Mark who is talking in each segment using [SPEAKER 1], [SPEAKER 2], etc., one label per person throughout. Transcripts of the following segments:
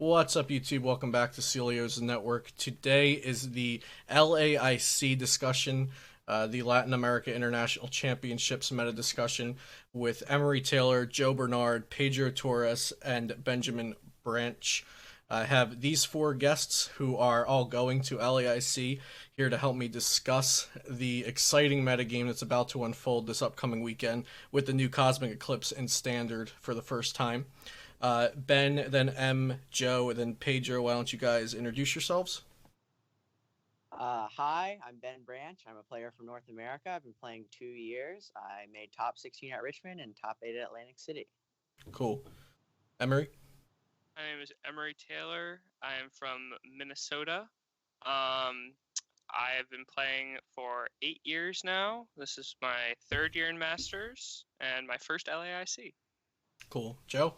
[SPEAKER 1] What's up, YouTube? Welcome back to Celio's Network. Today is the LAIC discussion, the Latin America International Championships meta discussion with Emery Taylor, Joe Bernard, Pedro Torres, and Benjamin Branch. I have these four guests who are all going to LAIC here to help me discuss the exciting metagame that's about to unfold this upcoming weekend with the new Cosmic Eclipse in Standard for the first time. Ben, then M, Joe, and then Pedro. Why don't you guys introduce yourselves?
[SPEAKER 2] Hi, I'm Ben Branch. I'm a player from North America. I've been playing 2 years. I made top 16 at Richmond and top 8 at Atlantic City.
[SPEAKER 1] Cool. Emery?
[SPEAKER 3] My name is Emery Taylor. I am from Minnesota. I have been playing for 8 years now. This is my third year in Masters and my first LAIC.
[SPEAKER 1] Cool. Joe?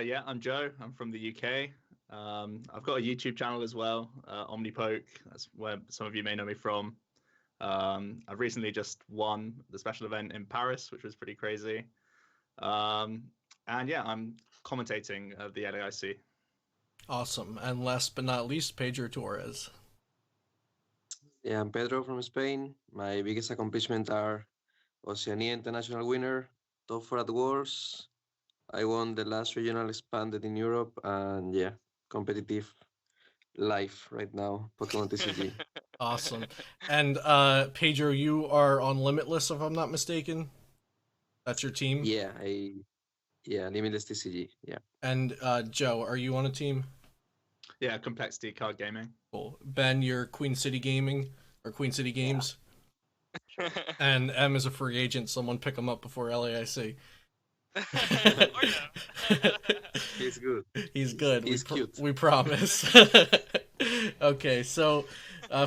[SPEAKER 4] Yeah, I'm Joe. I'm from the UK. I've got a YouTube channel as well, Omnipoke. That's where some of you may know me from. I've recently just won the special event in Paris, which was pretty crazy. And yeah, I'm commentating the LAIC.
[SPEAKER 1] Awesome. And last but not least, Pedro Torres.
[SPEAKER 5] Yeah, I'm Pedro from Spain. My biggest accomplishments are Oceania International winner, top 4 at Worlds. I won the last regional expanded in Europe, and yeah, competitive life right now, Pokemon TCG.
[SPEAKER 1] Awesome. And Pedro, you are on Limitless, if I'm not mistaken. That's your team?
[SPEAKER 5] Yeah, Limitless TCG. Yeah.
[SPEAKER 1] And Joe, are you on a team?
[SPEAKER 4] Yeah, Complexity Card Gaming.
[SPEAKER 1] Cool. Ben, you're Queen City Gaming or Queen City Games.
[SPEAKER 2] Sure.
[SPEAKER 1] And M is a free agent. Someone pick him up before LAIC.
[SPEAKER 5] He's good.
[SPEAKER 1] He's good.
[SPEAKER 5] He's cute.
[SPEAKER 1] We promise. Okay, so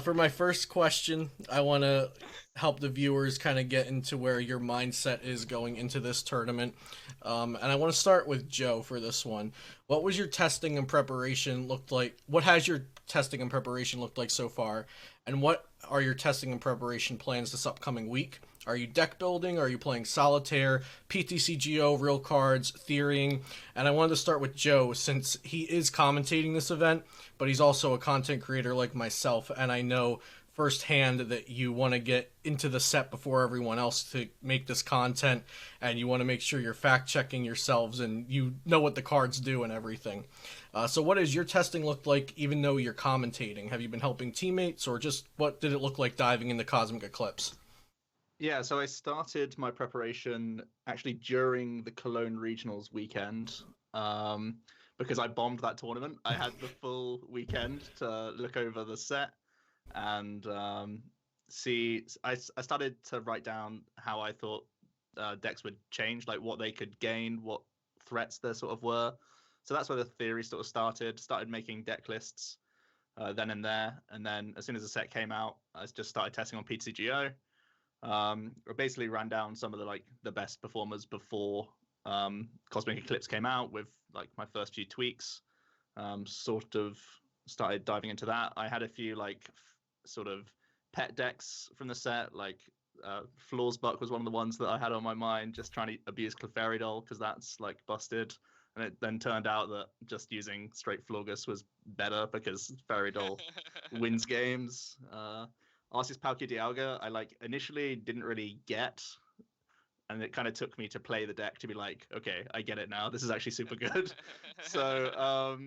[SPEAKER 1] for my first question, I want to help the viewers kind of get into where your mindset is going into this tournament. And I want to start with Joe for this one. What was your testing and preparation looked like? What has your testing and preparation looked like so far? And what are your testing and preparation plans this upcoming week? Are you deck building? Are you playing solitaire, PTCGO, real cards, theorying? And I wanted to start with Joe since he is commentating this event, but he's also a content creator like myself, and I know firsthand that you want to get into the set before everyone else to make this content, and you want to make sure you're fact checking yourselves and you know what the cards do and everything. So what does your testing look like even though you're commentating? Have you been helping teammates, or just what did it look like diving into Cosmic Eclipse?
[SPEAKER 4] Yeah, so I started my preparation actually during the Cologne Regionals weekend, because I bombed that tournament. I had the full weekend to look over the set and see. I started to write down how I thought decks would change, like what they could gain, what threats there sort of were. So that's where the theory sort of started. Started making deck lists then and there, and then as soon as the set came out, I just started testing on PTCGO. I basically ran down some of the best performers before Cosmic Eclipse came out with like my first few tweaks. Sort of started diving into that. I had a few sort of pet decks from the set, like Floor's Buck was one of the ones that I had on my mind, just trying to abuse Clefairy because that's like busted. And it then turned out that just using straight Florgus was better because Fairy wins games. Arceus Palkia Dialga, I initially didn't really get, and it kind of took me to play the deck to be like, okay, I get it now. This is actually super good. So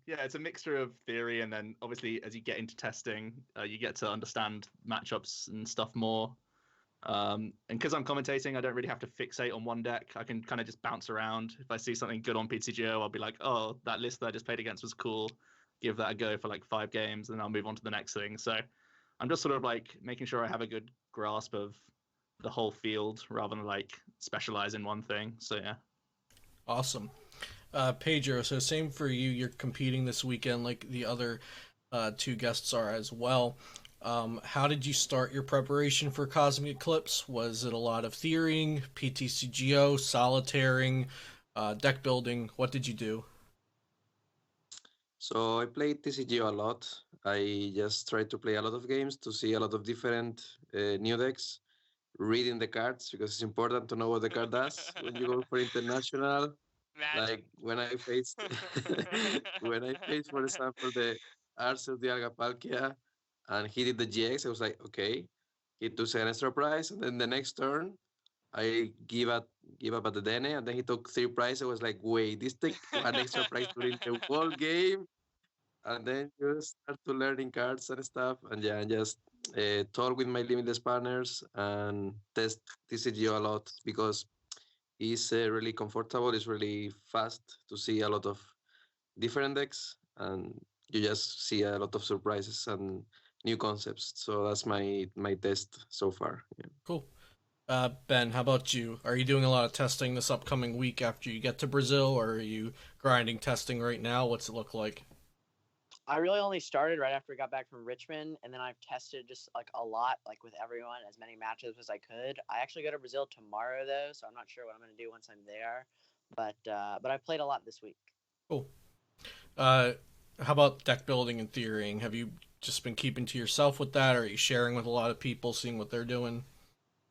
[SPEAKER 4] yeah, it's a mixture of theory, and then obviously as you get into testing, you get to understand matchups and stuff more. And because I'm commentating, I don't really have to fixate on one deck. I can kind of just bounce around. If I see something good on PTGO, I'll be like, oh, that list that I just played against was cool. Give that a go for like 5 games, and then I'll move on to the next thing. So I'm just sort of like making sure I have a good grasp of the whole field rather than like specialize in one thing. So yeah.
[SPEAKER 1] Awesome. Pedro, so same for you. You're competing this weekend like the other two guests are as well. How did you start your preparation for Cosmic Eclipse? Was it a lot of theorying, PTCGO, solitairing, deck building? What did you do?
[SPEAKER 5] So I played TCG a lot. I just tried to play a lot of games to see a lot of different new decks, reading the cards because it's important to know what the card does when you go for international.
[SPEAKER 3] Magic.
[SPEAKER 5] Like when I faced when I faced, for example, the Arcel de Agapalkia and he did the GX, I was like, okay, he took an extra prize, and then the next turn I give up at the Dene, and then he took 3 prize. I was like, wait, this take one extra prize during the whole game, and then you start to learning cards and stuff, and yeah, and just talk with my limitless partners and test TCG a lot because it's really comfortable. It's really fast to see a lot of different decks, and you just see a lot of surprises and new concepts. So that's my test so far. Yeah.
[SPEAKER 1] Cool. Ben, how about you? Are you doing a lot of testing this upcoming week after you get to Brazil, or are you grinding testing right now? What's it look like?
[SPEAKER 2] I really only started right after I got back from Richmond, and then I've tested just like a lot, like with everyone, as many matches as I could. I actually go to Brazil tomorrow though, so I'm not sure what I'm going to do once I'm there. But I've played a lot this week.
[SPEAKER 1] Cool. Uh, how about deck building and theorying? Have you just been keeping to yourself with that, or are you sharing with a lot of people, seeing what they're doing?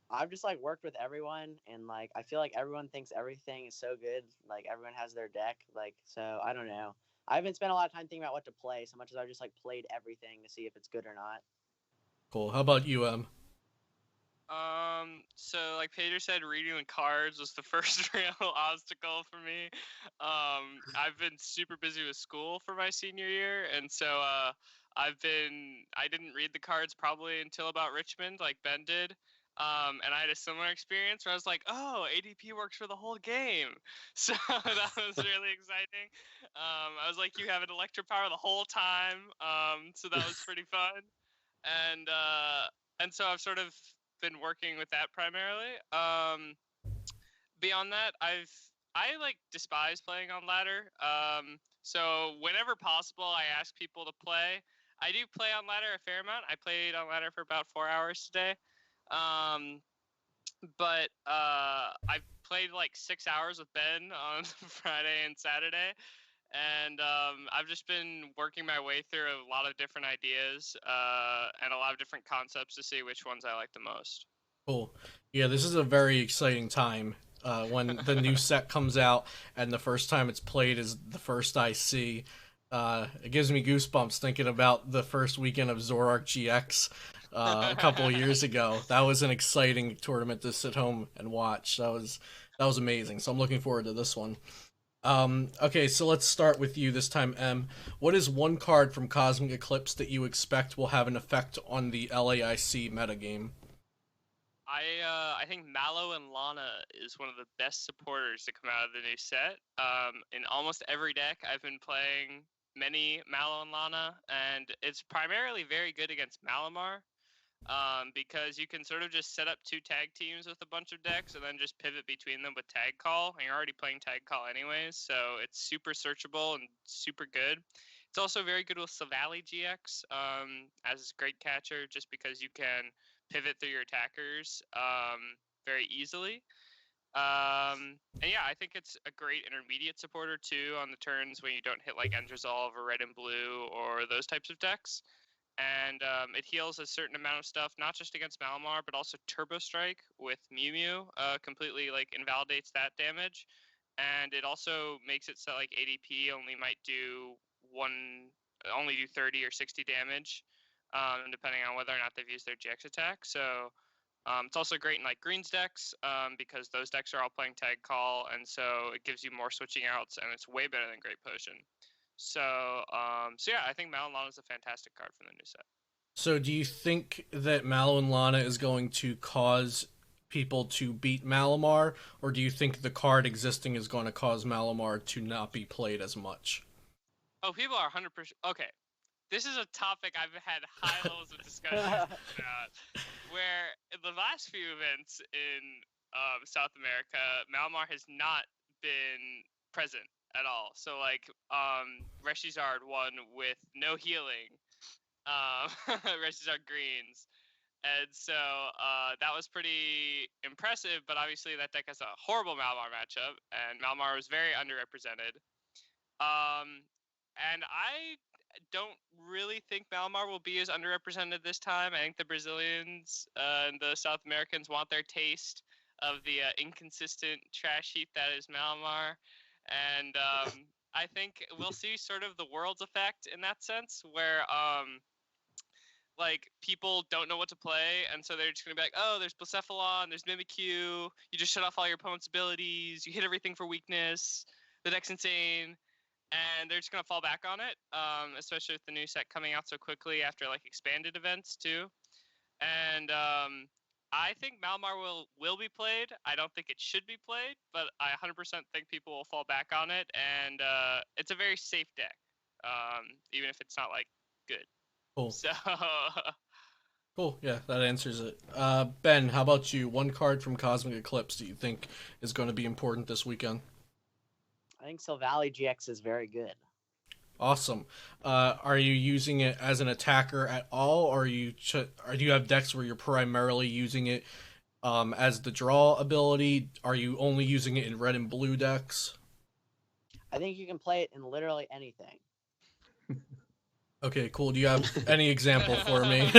[SPEAKER 2] I've just like worked with everyone, and like I feel like everyone thinks everything is so good. Like everyone has their deck, like so. I don't know. I haven't spent a lot of time thinking about what to play so much as I've just like played everything to see if it's good or not.
[SPEAKER 1] Cool. How about you,
[SPEAKER 3] So like Pedro said, redoing cards was the first real obstacle for me. I've been super busy with school for my senior year, and so I didn't read the cards probably until about Richmond, like Ben did. And I had a similar experience where I was like, oh, ADP works for the whole game. So that was really exciting. I was like, you have an electric power the whole time. So that was pretty fun. And so I've sort of been working with that primarily. Beyond that, I like despise playing on ladder. So whenever possible, I ask people to play. I do play on ladder a fair amount. I played on ladder for about 4 hours today. But I've played like 6 hours with Ben on Friday and Saturday. And I've just been working my way through a lot of different ideas and a lot of different concepts to see which ones I like the most.
[SPEAKER 1] Cool. Yeah, this is a very exciting time when the new set comes out, and the first time it's played is the first I see. It gives me goosebumps thinking about the first weekend of Zorark GX a couple of years ago. That was an exciting tournament to sit home and watch. That was amazing. So I'm looking forward to this one. Okay, so let's start with you this time, M. What is one card from Cosmic Eclipse that you expect will have an effect on the LAIC metagame?
[SPEAKER 3] I think Mallow and Lana is one of the best supporters to come out of the new set. In almost every deck, I've been playing many Mallow and Lana, and it's primarily very good against Malamar. Because you can sort of just set up 2 tag teams with a bunch of decks and then just pivot between them with Tag Call. And you're already playing Tag Call anyways, so it's super searchable and super good. It's also very good with Savali GX as a great catcher, just because you can pivot through your attackers very easily. And yeah, I think it's a great intermediate supporter too on the turns when you don't hit like End Resolve or Red and Blue or those types of decks. And it heals a certain amount of stuff, not just against Malamar, but also Turbo Strike with Mew Mew completely like invalidates that damage. And it also makes it so like ADP only might do 30 or 60 damage, depending on whether or not they've used their GX attack. So it's also great in like Greens decks because those decks are all playing Tag Call, and so it gives you more switching outs, and it's way better than Great Potion. So yeah, I think Mallow and Lana is a fantastic card from the new set.
[SPEAKER 1] So do you think that Mallow and Lana is going to cause people to beat Malamar, or do you think the card existing is going to cause Malamar to not be played as much?
[SPEAKER 3] Oh, people are 100%. Okay, this is a topic I've had high levels of discussion about, where in the last few events in South America, Malamar has not been present at all. So like Reshizard won with no healing, Reshizard Greens, and so that was pretty impressive. But obviously that deck has a horrible Malamar matchup, and Malamar was very underrepresented. And I don't really think Malamar will be as underrepresented this time. I think the Brazilians and the South Americans want their taste of the inconsistent trash heap that is Malamar. And I think we'll see sort of the world's effect in that sense, where like people don't know what to play, and so they're just gonna be like, oh, there's Blacephalon, there's Mimikyu, you just shut off all your opponent's abilities, you hit everything for weakness, the deck's insane, and they're just gonna fall back on it, especially with the new set coming out so quickly after like expanded events too. And I think Malamar will be played. I don't think it should be played, but I 100% think people will fall back on it, and it's a very safe deck, even if it's not like good.
[SPEAKER 1] Cool.
[SPEAKER 3] So
[SPEAKER 1] Cool. Yeah, that answers it. Ben, how about you? One card from Cosmic Eclipse do you think is going to be important this weekend?
[SPEAKER 2] I think Silvally GX is very good.
[SPEAKER 1] Awesome. Are you using it as an attacker at all, or do you have decks where you're primarily using it as the draw ability? Are you only using it in red and blue decks?
[SPEAKER 2] I think you can play it in literally anything.
[SPEAKER 1] Okay, cool. Do you have any example for me?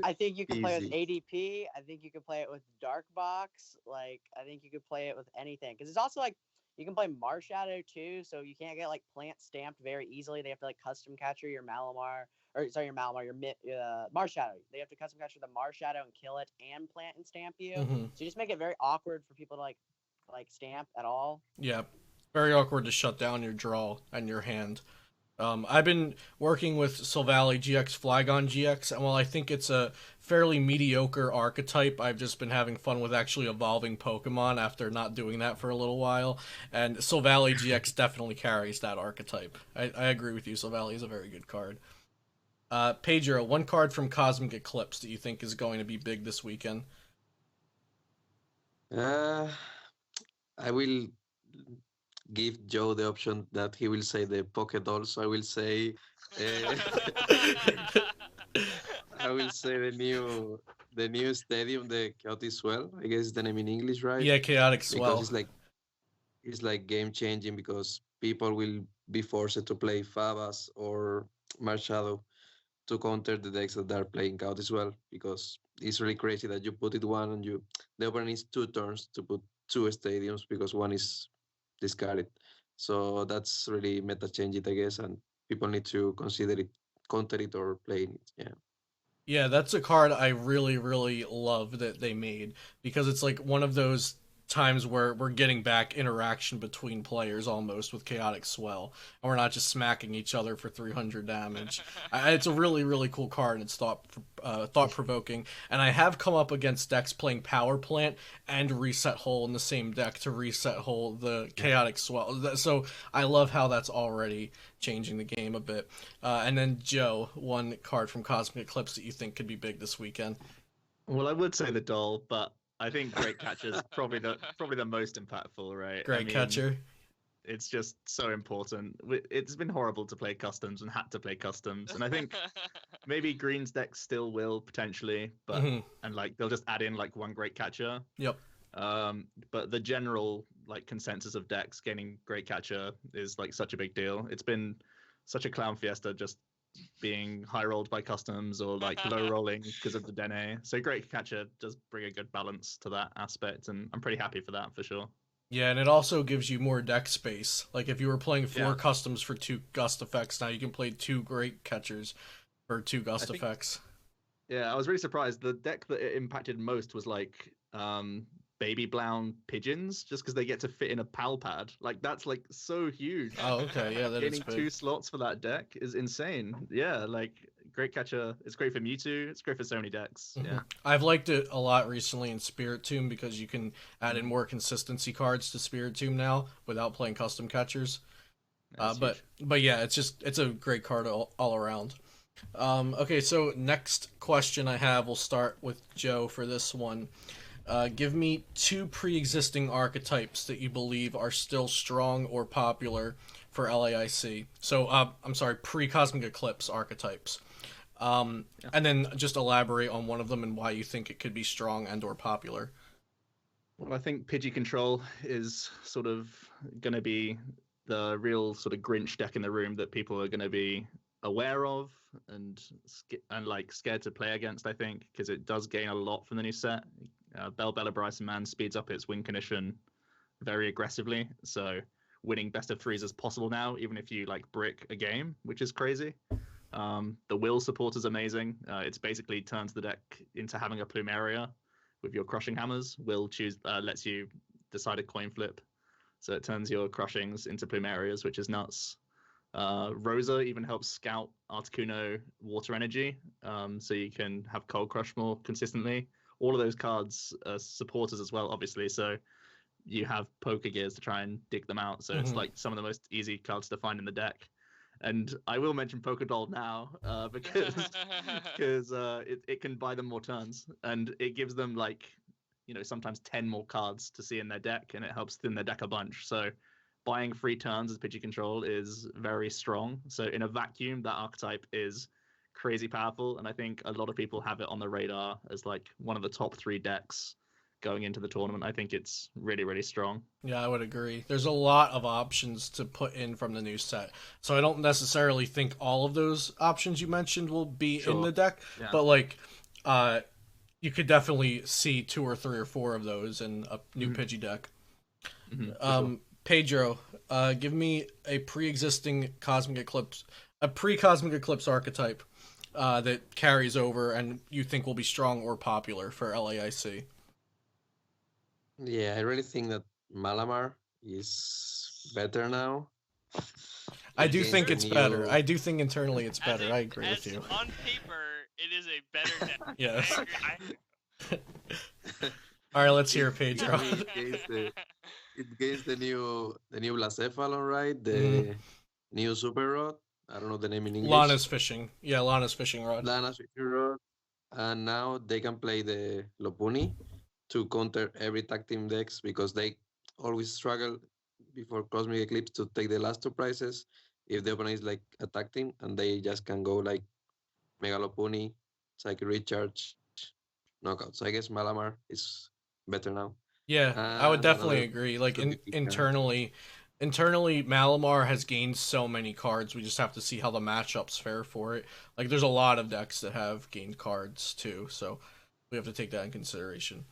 [SPEAKER 2] I think you can play with
[SPEAKER 5] Easy.
[SPEAKER 2] ADP. I think you can play it with Dark Box. Like, I think you could play it with anything. Because it's also like, you can play Marshadow too, so you can't get like plant stamped very easily. They have to like custom capture your Malamar, your Marshadow. They have to custom capture the Marshadow and kill it and plant and stamp you.
[SPEAKER 1] Mhm.
[SPEAKER 2] So you just make it very awkward for people to like stamp at all.
[SPEAKER 1] Yeah, very awkward to shut down your draw and your hand. I've been working with Silvally GX Flygon GX, and while I think it's a fairly mediocre archetype, I've just been having fun with actually evolving Pokemon after not doing that for a little while, and Silvally GX definitely carries that archetype. I agree with you, Silvally is a very good card. Pedro, one card from Cosmic Eclipse that you think is going to be big this weekend?
[SPEAKER 5] Uh, I will give Joe the option that he will say the Poké Doll. So I will say, uh, I will say the new stadium, the Chaotic Swell. I guess is the name in English, right?
[SPEAKER 1] Yeah, Chaotic
[SPEAKER 5] Because
[SPEAKER 1] Swell.
[SPEAKER 5] it's like game changing because people will be forced to play Favas or Marshadow to counter the decks that are playing out as well, because it's really crazy that you put it one and the opponent needs 2 turns to put 2 stadiums because one is discarded. So that's really meta change it, I guess, and people need to consider it, counter it or playing it. Yeah.
[SPEAKER 1] Yeah, that's a card I really, really love that they made because it's like one of those times where we're getting back interaction between players almost with Chaotic Swell, and we're not just smacking each other for 300 damage. It's a really, really cool card, and it's thought provoking. And I have come up against decks playing Power Plant and Reset Hole in the same deck to Reset Hole the Chaotic Swell. So I love how that's already changing the game a bit. And then Joe, one card from Cosmic Eclipse that you think could be big this weekend.
[SPEAKER 4] Well, I would say the doll, but I think Great Catcher's probably the most impactful, right?
[SPEAKER 1] Great catcher.
[SPEAKER 4] It's just so important. It's been horrible to play customs and had to play customs, and I think maybe Green's deck still will potentially, but and like they'll just add in like one Great Catcher.
[SPEAKER 1] Yep.
[SPEAKER 4] But the general like consensus of decks gaining Great Catcher is like such a big deal. It's been such a clown fiesta just being high rolled by customs or like low rolling because of the Dene. So Great Catcher does bring a good balance to that aspect, and I'm pretty happy for that for sure.
[SPEAKER 1] Yeah, and it also gives you more deck space. Like if you were playing 4 customs for 2 gust effects, now you can play 2 Great Catchers for 2 gust effects.
[SPEAKER 4] Yeah, I was really surprised. The deck that it impacted most was like Baby Blown Pigeons, just because they get to fit in a pal pad. Like that's like so huge.
[SPEAKER 1] Oh, okay, yeah, that is
[SPEAKER 4] Getting
[SPEAKER 1] big.
[SPEAKER 4] 2 slots for that deck is insane. Yeah, like Great Catcher. It's great for Mewtwo. It's great for so many decks. Yeah,
[SPEAKER 1] I've liked it a lot recently in Spirit Tomb because you can add in more consistency cards to Spirit Tomb now without playing custom catchers. But yeah, it's a great card all around. Okay, so next question I have, we'll start with Joe for this one. Give me 2 pre-existing archetypes that you believe are still strong or popular for LAIC. So, I'm sorry, pre-Cosmic Eclipse archetypes. And then just elaborate on one of them and why you think it could be strong and or popular.
[SPEAKER 4] Well, I think Pidgey Control is sort of going to be the real sort of Grinch deck in the room that people are going to be aware of and like scared to play against, I think, because it does gain a lot from the new set. Bell Bella Bryson Man speeds up its win condition very aggressively. So winning best of threes is possible now, even if you like brick a game, which is crazy. The will support is amazing. It's basically turns the deck into having a Plumeria with your crushing hammers. Will lets you decide a coin flip, so it turns your crushings into Plumerias, which is nuts. Rosa even helps scout Articuno water energy, so you can have Cold Crush more consistently. All of those cards are supporters as well, obviously, so you have poker gears to try and dig them out. So it's like some of the most easy cards to find in the deck. And I will mention Poker Doll now because it can buy them more turns, and it gives them like, you know, sometimes 10 more cards to see in their deck, and it helps thin their deck a bunch. So buying free turns as Pidgey control is very strong. So in a vacuum, that archetype is crazy powerful, and I think a lot of people have it on the radar as like one of the top 3 decks going into the tournament. I think it's really, really strong.
[SPEAKER 1] Yeah, I would agree. There's a lot of options to put in from the new set. So I don't necessarily think all of those options you mentioned will be in the deck, but like you could definitely see 2 or 3 or 4 of those in a new Pidgey deck. Pedro, give me a pre-existing Cosmic Eclipse, a pre-Cosmic Eclipse archetype that carries over and you think will be strong or popular for LAIC.
[SPEAKER 5] Yeah, I really think that Malamar is better now.
[SPEAKER 1] I do think it's better. I do think internally it's better. I agree with you.
[SPEAKER 3] On paper, it is a better deck.
[SPEAKER 1] Yes. All right, let's hear Pedro.
[SPEAKER 5] It gains the new Blacephalon, right? The new Super Rod. I don't know the name in English.
[SPEAKER 1] Lana's Fishing. Yeah, Lana's Fishing Rod.
[SPEAKER 5] Lana's Fishing Rod. And now they can play the Lopuni to counter every tag team decks, because they always struggle before Cosmic Eclipse to take the last 2 prizes if the opponent is like a tag team, and they just can go like Mega Lopuni, Psychic Recharge, knockout. So I guess Malamar is better now.
[SPEAKER 1] Yeah, I would definitely agree. Like internally, Malamar has gained so many cards. We just have to see how the matchups fare for it. Like there's a lot of decks that have gained cards too, so we have to take that in consideration.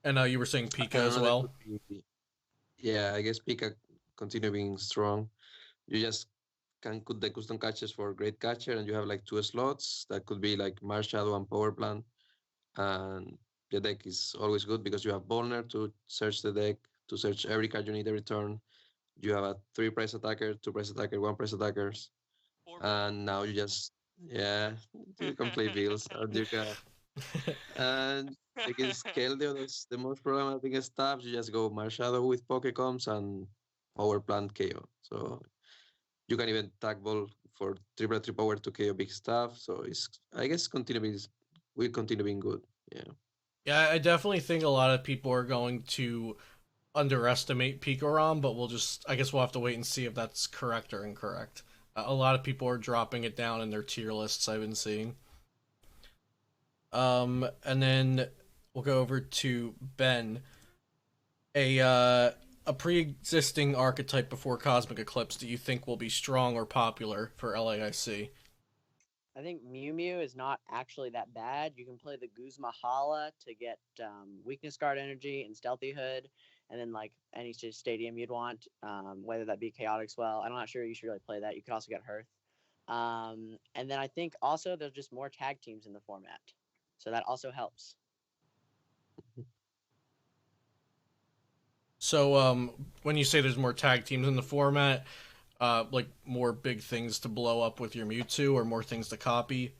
[SPEAKER 1] And you were saying Pika as well?
[SPEAKER 5] Yeah, I guess Pika continue being strong. You just can put the custom catches for Great Catcher, and you have like 2 slots that could be like Mars Shadow and Power Plant. And the deck is always good because you have Volner to search the deck, to search every card you need every turn. You have a 3 price attacker, 2 price attacker, 1 price attackers. And now you just, you can play Bills, and you can. And against Keldeo, that's the most problematic stuff. You just go Marshadow with Pokecoms and Power Plant KO. So you can even tag ball for 3/3 power to KO big stuff. So it's, I guess, will continue being good. Yeah.
[SPEAKER 1] Yeah, I definitely think a lot of people are going to underestimate Pikarom, but I guess we'll have to wait and see if that's correct or incorrect. A lot of people are dropping it down in their tier lists I've been seeing. And then we'll go over to Ben. A pre-existing archetype before Cosmic Eclipse, do you think will be strong or popular for LAIC?
[SPEAKER 2] I think Mew Mew is not actually that bad. You can play the Guzma Hala to get Weakness Guard energy and Stealthy Hood, and then like any stadium you'd want, whether that be Chaotic Swell. I'm not sure you should really play that. You could also get Hearth. And then I think also there's just more tag teams in the format, so that also helps.
[SPEAKER 1] So when you say there's more tag teams in the format, like more big things to blow up with your Mewtwo or more things to copy?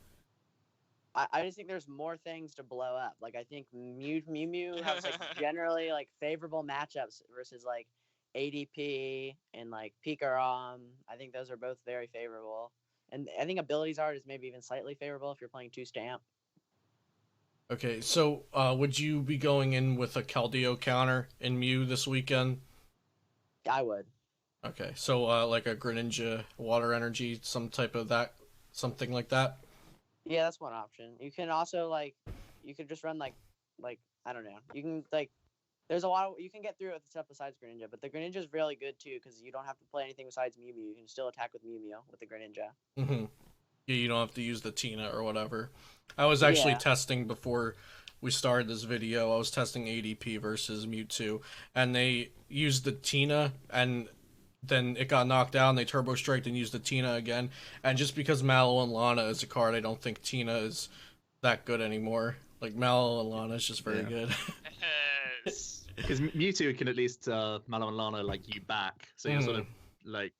[SPEAKER 2] I just think there's more things to blow up. Like I think Mew Mew has like generally like favorable matchups versus like ADP and like Pikarom. I think those are both very favorable. And I think Abilities Art is maybe even slightly favorable if you're playing 2 stamp.
[SPEAKER 1] Okay, so would you be going in with a Keldeo counter in Mew this weekend?
[SPEAKER 2] I would.
[SPEAKER 1] Okay, so like a Greninja Water Energy, something like that?
[SPEAKER 2] Yeah, that's one option. You can also you could just run like I don't know. You can there's a lot of, you can get through it with stuff besides Greninja, but the Greninja is really good too because you don't have to play anything besides Mew Mew. You can still attack with Mew Mew with the Greninja.
[SPEAKER 1] Mm-hmm. Yeah, you don't have to use the Tina or whatever. I was actually testing before we started this video, I was testing ADP versus Mewtwo, and they used the Tina, and then it got knocked down. They turbo striked and used the Tina again. And just because Mallow and Lana is a card, I don't think Tina is that good anymore. Like, Mallow and Lana is just very good.
[SPEAKER 3] Yes.
[SPEAKER 4] Because Mewtwo can at least Mallow and Lana like you back, so you're sort of like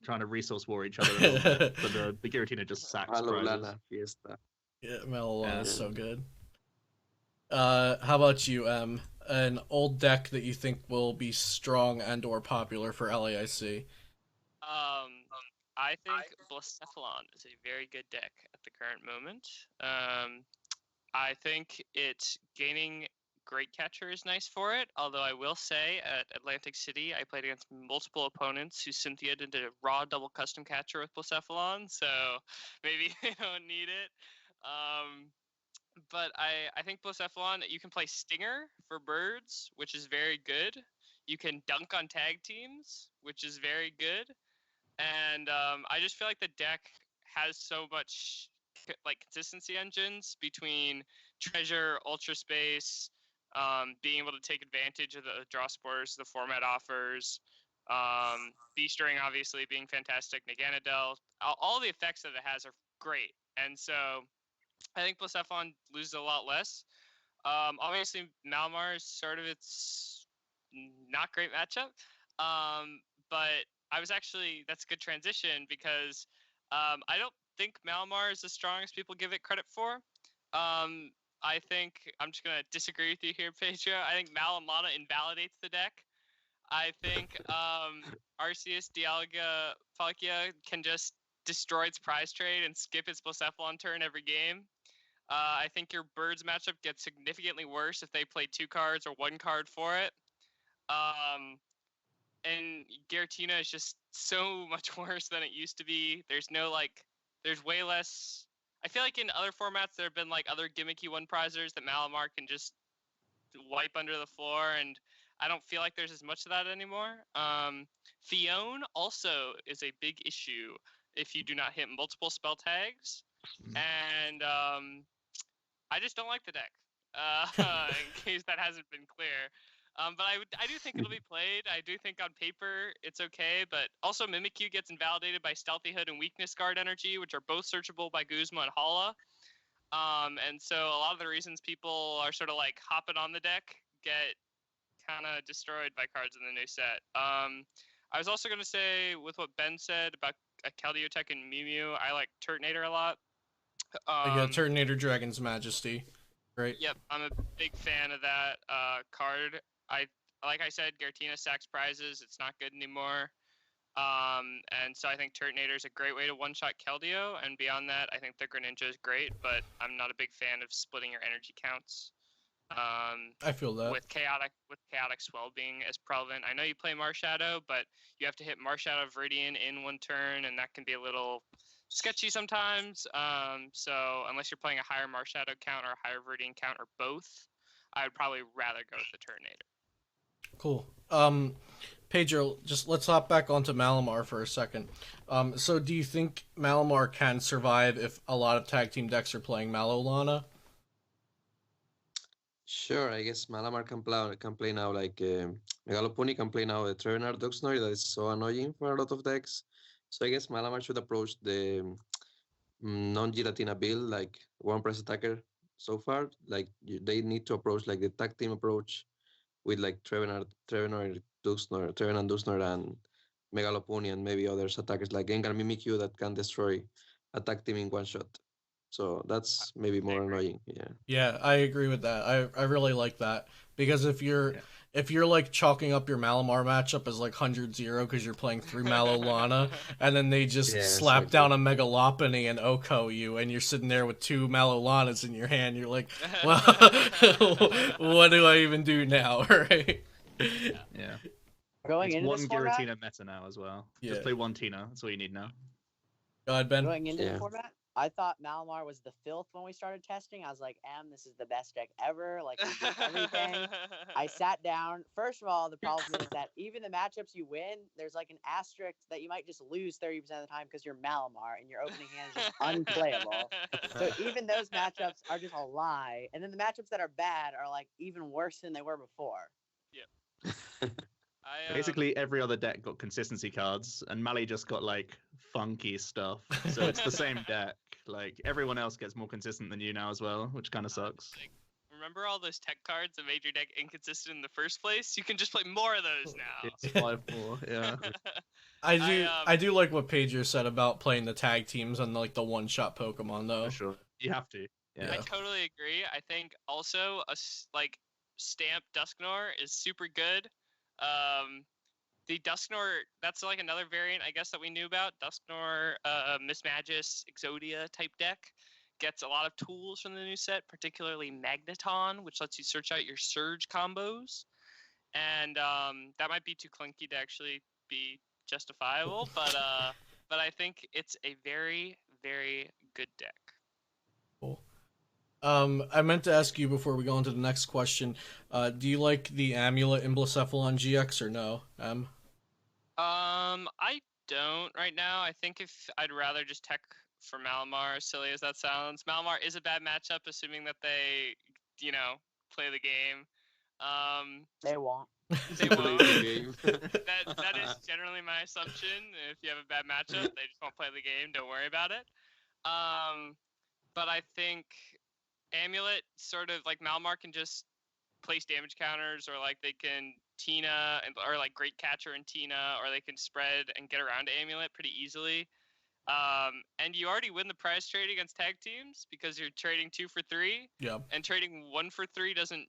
[SPEAKER 4] trying to resource war each other a little bit. But the Giratina just sacks
[SPEAKER 5] Hello,
[SPEAKER 4] prizes.
[SPEAKER 5] Lana, fiesta.
[SPEAKER 1] Yeah, Mallow and Lana is
[SPEAKER 5] Yeah.
[SPEAKER 1] so good. How about you, Em? An old deck that you think will be strong and or popular for LAIC?
[SPEAKER 3] I think Blacephalon is a very good deck at the current moment. I think it's gaining Great Catcher is nice for it, although I will say at Atlantic City I played against multiple opponents who Cynthia did a raw double custom catcher with Blacephalon, so maybe they don't need it. But I think Blacephalon, you can play Stinger for birds, which is very good. You can dunk on tag teams, which is very good. And I just feel like the deck has so much like consistency engines between Treasure, Ultra Space, being able to take advantage of the draw spores the format offers, Beast Ring obviously being fantastic, Naganadel, all the effects that it has are great. And so I think Blacephalon loses a lot less. Obviously, Malamar is sort of its not great matchup. But I was actually, that's a good transition because I don't think Malamar is as strong as people give it credit for. I think, I'm just going to disagree with you here, Pedro. I think Malamana invalidates the deck. I think Arceus Dialga Palkia can just destroy its prize trade and skip its Blacephalon turn every game. I think your Birds matchup gets significantly worse if they play 2 cards or 1 card for it. And Giratina is just so much worse than it used to be. There's way less. I feel like in other formats there have been like other gimmicky 1-prizers that Malamar can just wipe under the floor, and I don't feel like there's as much of that anymore. Fione also is a big issue if you do not hit multiple spell tags, and I just don't like the deck. In case that hasn't been clear. But I do think it'll be played. I do think on paper it's okay, but also Mimikyu gets invalidated by Stealthy Hood and Weakness Guard Energy, which are both searchable by Guzma and Hala. And so a lot of the reasons people are sort of like hopping on the deck get kind of destroyed by cards in the new set. I was also going to say, with what Ben said about Keldeo Tech and Mew Mew, I like Turtonator a lot.
[SPEAKER 1] Turtonator Dragon's Majesty. Right.
[SPEAKER 3] Yep, I'm a big fan of that card. Like I said, Giratina sacks prizes. It's not good anymore. And so I think Turtonator is a great way to one-shot Keldeo. And beyond that, I think the Greninja is great, but I'm not a big fan of splitting your energy counts.
[SPEAKER 1] I feel that.
[SPEAKER 3] With Chaotic Swell being as prevalent. I know you play Marshadow, but you have to hit Marshadow Viridian in 1 turn, and that can be a little sketchy sometimes. So unless you're playing a higher Marshadow count or a higher Viridian count or both, I would probably rather go with the Turtonator.
[SPEAKER 1] Cool. Pedro, just let's hop back onto Malamar for a second. So do you think Malamar can survive if a lot of tag team decks are playing Malolana?
[SPEAKER 5] Sure, I guess Malamar can play now like Megalopony can play now the Trevenant Duxnoir that is so annoying for a lot of decks. So I guess Malamar should approach the non-Giratina build like 1-price attacker so far. Like they need to approach like the tag team approach with like Trevenant Duxnoir and Megalopony and maybe others attackers like Gengar Mimikyu that can destroy a tag team in 1 shot. So that's maybe more annoying.
[SPEAKER 1] Yeah, I agree with that. I really like that because if you're like chalking up your Malamar matchup as like 100-0 because you're playing 3 Malolana and then they just slap down a Megalopony and Oko you and you're sitting there with 2 Malolanas in your hand, you're like, well, what do I even do now, right?
[SPEAKER 4] Yeah.
[SPEAKER 2] Going
[SPEAKER 4] It's
[SPEAKER 2] into
[SPEAKER 4] 1
[SPEAKER 2] this format,
[SPEAKER 4] Giratina meta now as well.
[SPEAKER 1] Yeah.
[SPEAKER 4] Just play 1 Tina. That's all you need now.
[SPEAKER 1] Go ahead, Ben.
[SPEAKER 2] going into the format, I thought Malamar was the filth when we started testing. I was like, this is the best deck ever. Like, we did everything. I sat down. First of all, the problem is that even the matchups you win, there's like an asterisk that you might just lose 30% of the time because you're Malamar and your opening hand is just unplayable. So even those matchups are just a lie. And then the matchups that are bad are like even worse than they were before.
[SPEAKER 3] Yep.
[SPEAKER 4] Basically, every other deck got consistency cards, and Mali just got like funky stuff. So it's the same deck. Like everyone else gets more consistent than you now as well, which kind of sucks.
[SPEAKER 3] Like, remember all those tech cards that made your deck inconsistent in the first place? You can just play more of those now.
[SPEAKER 4] It's 5-4, yeah.
[SPEAKER 1] I do like what Pager said about playing the tag teams and like the one-shot Pokemon though.
[SPEAKER 4] For sure, you have to. Yeah.
[SPEAKER 3] I totally agree. I think also like Stamp Dusknoir is super good. The Dusknoir, that's like another variant, I guess, that we knew about. Dusknoir, Mismagus, Exodia type deck gets a lot of tools from the new set, particularly Magneton, which lets you search out your Surge combos. And that might be too clunky to actually be justifiable, but I think it's a very, very good deck.
[SPEAKER 1] Cool. I meant to ask you before we go on to the next question. Do you like the Amulet in Blacephalon GX or no?
[SPEAKER 3] I don't right now. I think if I'd rather just tech for Malamar, as silly as that sounds. Malamar is a bad matchup, assuming that they, play the game.
[SPEAKER 2] They won't.
[SPEAKER 3] They won't. that is generally my assumption. If you have a bad matchup, they just won't play the game. Don't worry about it. But I think Amulet sort of like Malamar can just place damage counters, or like they can Tina or like Great Catcher and Tina, or they can spread and get around Amulet pretty easily. And you already win the prize trade against tag teams because you're trading 2 for 3.
[SPEAKER 1] Yeah.
[SPEAKER 3] And trading 1 for 3 doesn't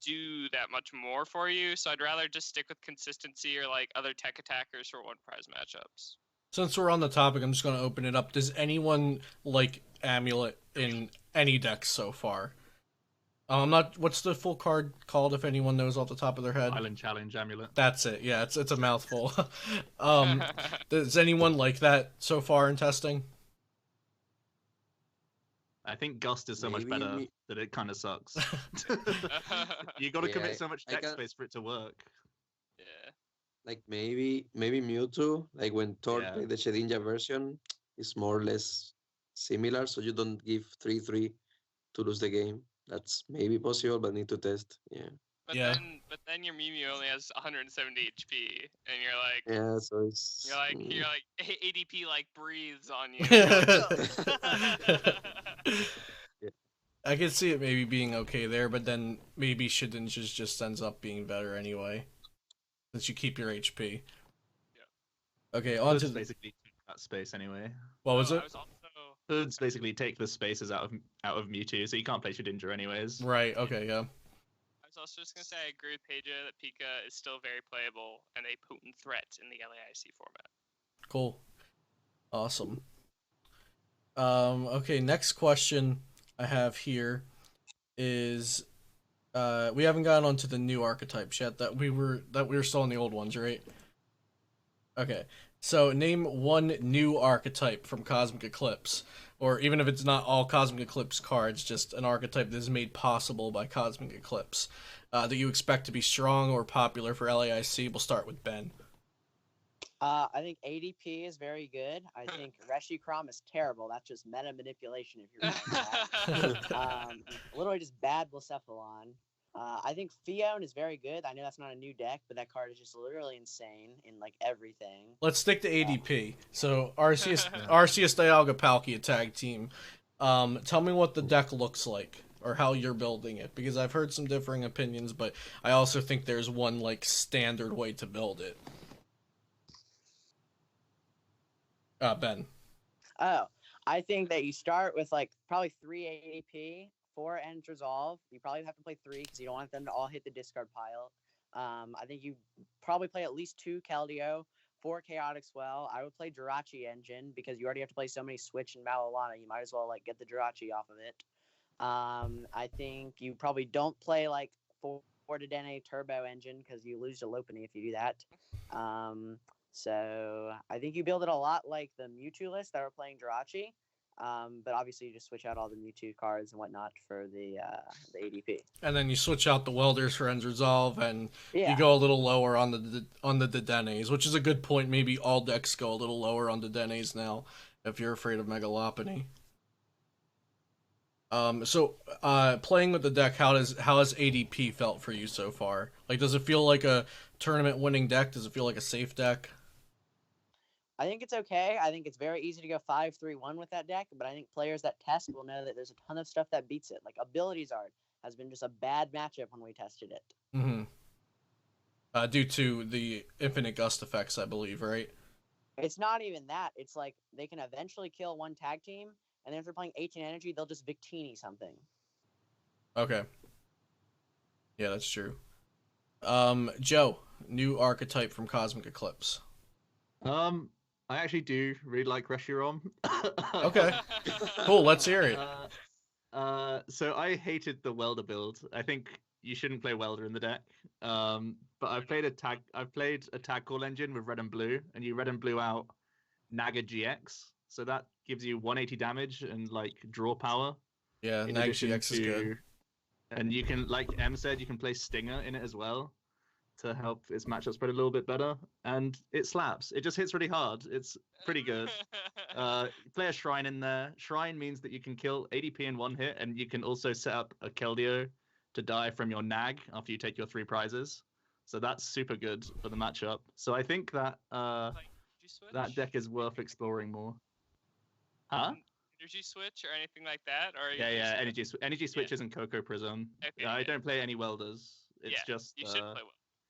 [SPEAKER 3] do that much more for you. So I'd rather just stick with consistency or like other tech attackers for 1 prize matchups.
[SPEAKER 1] Since we're on the topic, I'm just going to open it up. Does anyone like Amulet in any deck so far? I'm not. What's the full card called? If anyone knows off the top of their head.
[SPEAKER 4] Island Challenge Amulet.
[SPEAKER 1] That's it. Yeah, it's a mouthful. Does anyone like that so far in testing?
[SPEAKER 4] I think Gust is so much better that it kind of sucks. You got to commit so much deck space for it to work.
[SPEAKER 3] Yeah.
[SPEAKER 5] Like maybe Mewtwo, like when Thor played the Shedinja version, is more or less similar, so you don't give 3/3 to lose the game. That's maybe possible, but need to test. Yeah.
[SPEAKER 3] But then your Mewtwo only has 170 HP, and you're like,
[SPEAKER 5] yeah, so it's
[SPEAKER 3] you're like ADP like breathes on you.
[SPEAKER 1] I could see it maybe being okay there, but then maybe Shedinja just ends up being better anyway, since you keep your HP. Yeah. Okay, on to
[SPEAKER 4] basically that space anyway.
[SPEAKER 1] What was it?
[SPEAKER 4] Hoods basically take the spaces out of Mewtwo, so you can't play Shedinja anyways.
[SPEAKER 1] Right. Okay. Yeah.
[SPEAKER 3] I was also just gonna say I agree with Pedro that Pika is still very playable and a potent threat in the LAIC format.
[SPEAKER 1] Cool. Awesome. Okay. Next question I have here is, we haven't gotten onto the new archetypes yet. That we were still on the old ones, right? Okay. So name one new archetype from Cosmic Eclipse, or even if it's not all Cosmic Eclipse cards, just an archetype that is made possible by Cosmic Eclipse, that you expect to be strong or popular for LAIC. We'll start with Ben.
[SPEAKER 2] I think ADP is very good. I think Reshiram is terrible. That's just meta manipulation if you're doing that. Literally just bad Blacephalon. I think Fion is very good. I know that's not a new deck, but that card is just literally insane in like everything.
[SPEAKER 1] Let's stick to ADP. So Arceus Dialga Palkia tag team. Tell me what the deck looks like or how you're building it, because I've heard some differing opinions, but I also think there's one like standard way to build it. Ben.
[SPEAKER 2] Oh, I think that you start with like probably 3 ADP. 4 End Resolve. You probably have to play 3 because you don't want them to all hit the discard pile. I think you probably play at least 2 Keldeo, 4 Chaotic Swell. I would play Jirachi Engine because you already have to play so many Switch and Malolana. You might as well like get the Jirachi off of it. I think you probably don't play like 4 Dedenne Turbo Engine because you lose to Lopunny if you do that. So I think you build it a lot like the Mewtwo list that are playing Jirachi. But obviously, you just switch out all the Mewtwo cards and whatnot for the ADP.
[SPEAKER 1] And then you switch out the Welders for End Resolve, and
[SPEAKER 2] Yeah.
[SPEAKER 1] you go a little lower on the Dedenes, which is a good point. Maybe all decks go a little lower on Dedenes now if you're afraid of Megalopony. So playing with the deck, how has ADP felt for you so far? Like, does it feel like a tournament winning deck? Does it feel like a safe deck?
[SPEAKER 2] I think it's okay. I think it's very easy to go 5-3-1 with that deck, but I think players that test will know that there's a ton of stuff that beats it. Like Ability Zard has been just a bad matchup when we tested it.
[SPEAKER 1] Mm-hmm. Due to the Infinite Gust effects, I believe, right?
[SPEAKER 2] It's not even that. It's like they can eventually kill one tag team, and then if they're playing 18 energy, they'll just Victini something.
[SPEAKER 1] Okay. Yeah, that's true. Joe, new archetype from Cosmic Eclipse.
[SPEAKER 4] I actually do really like Reshiram.
[SPEAKER 1] Okay. Cool, let's hear it.
[SPEAKER 4] So I hated the Welder build. I think you shouldn't play Welder in the deck. But I've played a tag call engine with red and blue, and you red and blue out Naga GX. So that gives you 180 damage and like draw power.
[SPEAKER 1] Yeah,
[SPEAKER 4] in
[SPEAKER 1] Naga
[SPEAKER 4] addition
[SPEAKER 1] GX is good.
[SPEAKER 4] And you can, like M said, you can play Stinger in it as well to help its matchup spread a little bit better. And it slaps. It just hits really hard. It's pretty good. Play a Shrine in there. Shrine means that you can kill ADP in one hit, and you can also set up a Keldeo to die from your Nag after you take your 3 prizes. So that's super good for the matchup. So I think that that deck is worth exploring more. Huh?
[SPEAKER 3] Energy switch or anything like that? Or
[SPEAKER 4] Yeah, energy switches and Coco Prism.
[SPEAKER 3] Okay,
[SPEAKER 4] I
[SPEAKER 3] yeah.
[SPEAKER 4] don't play any welders. It's just
[SPEAKER 3] You should play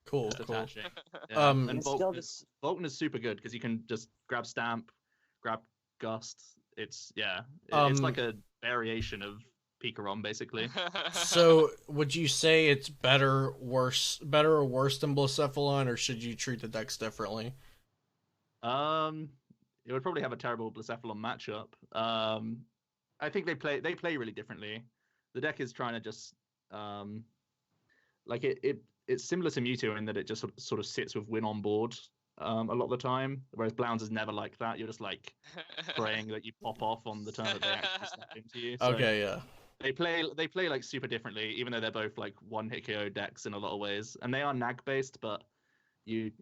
[SPEAKER 1] Cool,
[SPEAKER 4] just
[SPEAKER 1] cool.
[SPEAKER 4] attaching. Yeah.
[SPEAKER 1] And
[SPEAKER 4] And
[SPEAKER 2] It's still just
[SPEAKER 4] Vulcan is super good because you can just grab Stamp, grab Gust. It's it's
[SPEAKER 1] Um,
[SPEAKER 4] like a variation of Pikarom basically.
[SPEAKER 1] So, would you say it's better or worse than Blacephalon, or should you treat the decks differently?
[SPEAKER 4] It would probably have a terrible Blacephalon matchup. I think they play really differently. The deck is trying to just like it's similar to Mewtwo in that it just sort of sits with win on board a lot of the time, whereas Blounds is never like that. You're just like praying that you pop off on the turn that they actually step into you. So
[SPEAKER 1] Okay, yeah.
[SPEAKER 4] they play like super differently, even though they're both like one hit KO decks in a lot of ways, and they are Nag based, but you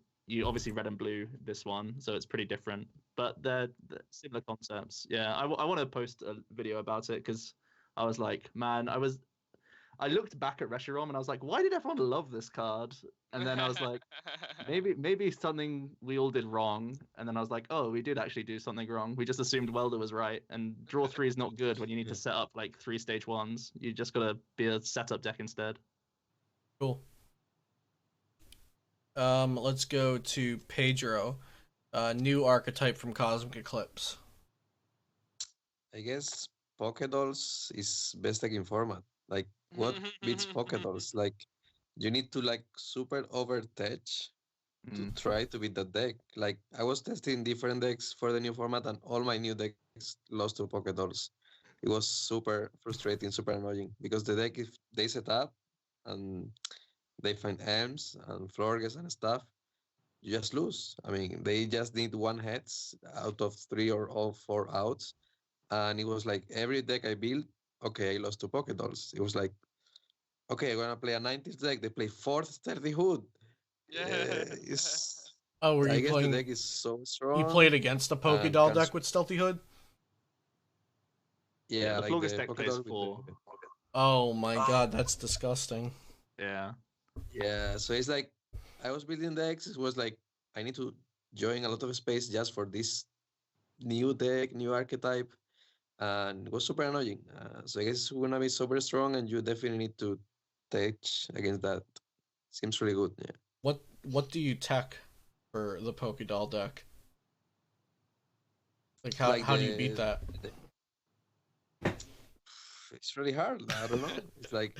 [SPEAKER 4] obviously red and blue this one, so it's pretty different. But they're similar concepts. Yeah, I want to post a video about it because I was like, man, I looked back at Reshiram and I was like, why did everyone love this card? And then I was like, maybe something we all did wrong. And then I was like, oh, we did actually do something wrong. We just assumed Welder was right. And draw 3 is not good when you need to set up like 3 stage 1s. You just gotta be a setup deck instead.
[SPEAKER 1] Cool. Let's go to Pedro, new archetype from Cosmic Eclipse.
[SPEAKER 5] I guess Pokédolls is best deck in format. Like, what beats Pokédolls? Like, you need to like super overtouch to try to beat that deck. Like, I was testing different decks for the new format, and all my new decks lost to Pokédolls. It was super frustrating, super annoying because the deck, if they set up and they find Ems and Florges and stuff, you just lose. I mean, they just need 1 heads out of 3 or all 4 outs. And it was like every deck I built, okay, I lost to Pokédolls. It was like, okay, I'm gonna play a 90s deck. They play 4th Sturdy Hood.
[SPEAKER 1] Oh, were
[SPEAKER 5] I
[SPEAKER 1] you
[SPEAKER 5] guess
[SPEAKER 1] playing?
[SPEAKER 5] the deck is so strong.
[SPEAKER 1] You played against the Pokédoll
[SPEAKER 5] and
[SPEAKER 1] deck with Stealthy Hood?
[SPEAKER 5] Yeah,
[SPEAKER 4] the
[SPEAKER 5] like
[SPEAKER 4] Florges
[SPEAKER 5] the
[SPEAKER 4] deck plays
[SPEAKER 5] Pokédolls with
[SPEAKER 4] 4.
[SPEAKER 1] Oh my god, that's disgusting.
[SPEAKER 4] Yeah.
[SPEAKER 5] Yeah, so it's like I was building decks. It was like I need to join a lot of space just for this new deck, new archetype, and it was super annoying. So I guess it's gonna be super strong, and you definitely need to touch against that. Seems really good. Yeah.
[SPEAKER 1] What do you tech for the Pokédoll deck? Like how
[SPEAKER 5] Like
[SPEAKER 1] how do you beat that?
[SPEAKER 5] It's really hard. I don't know. It's like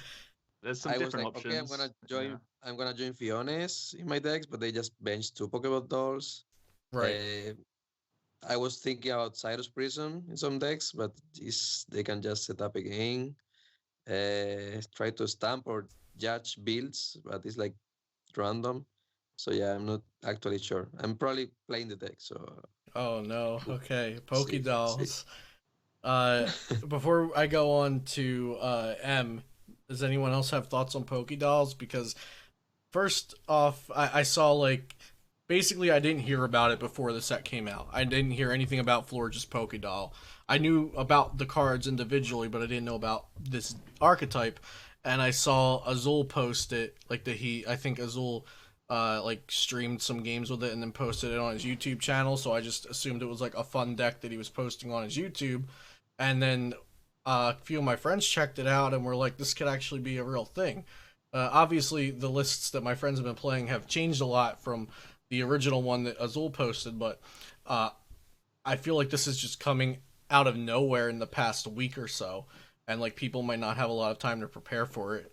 [SPEAKER 4] There's some
[SPEAKER 5] I was
[SPEAKER 4] different
[SPEAKER 5] like,
[SPEAKER 4] options.
[SPEAKER 5] okay, I'm gonna join Fiones in my decks, but they just bench 2 Pokeball dolls.
[SPEAKER 1] Right.
[SPEAKER 5] I was thinking about Cyrus Prison in some decks, but they can just set up again, try to stamp or judge builds, but it's like random. So yeah, I'm not actually sure. I'm probably playing the deck, so
[SPEAKER 1] Oh no. Okay.
[SPEAKER 5] see.
[SPEAKER 1] Pokédolls. Before I go on to M, does anyone else have thoughts on Pokédolls? Because first off, I saw like basically I didn't hear about it before the set came out. I didn't hear anything about Florges Pokédoll. I knew about the cards individually, but I didn't know about this archetype. And I saw Azul post it, like I think Azul like streamed some games with it and then posted it on his YouTube channel. So I just assumed it was like a fun deck that he was posting on his YouTube. And then a few of my friends checked it out and were like, this could actually be a real thing. Obviously, the lists that my friends have been playing have changed a lot from the original one that Azul posted, but I feel like this is just coming out of nowhere in the past week or so, and like people might not have a lot of time to prepare for it.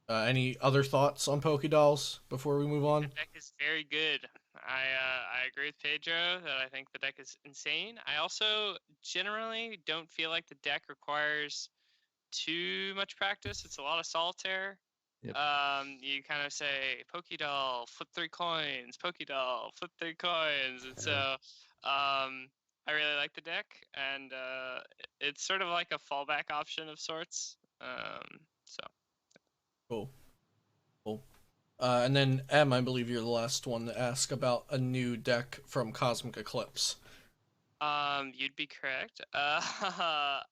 [SPEAKER 1] Any other thoughts on Pokédolls before we move on?
[SPEAKER 3] The deck is very good. I agree with Pedro that I think the deck is insane. I also generally don't feel like the deck requires too much practice. It's a lot of solitaire.
[SPEAKER 4] Yep.
[SPEAKER 3] You kind of say Pokédoll, flip 3 coins, Pokédoll, flip 3 coins, and so I really like the deck, and it's sort of like a fallback option of sorts. So
[SPEAKER 1] Cool. Cool. And then M, I believe you're the last one to ask about a new deck from Cosmic Eclipse.
[SPEAKER 3] You'd be correct. Well,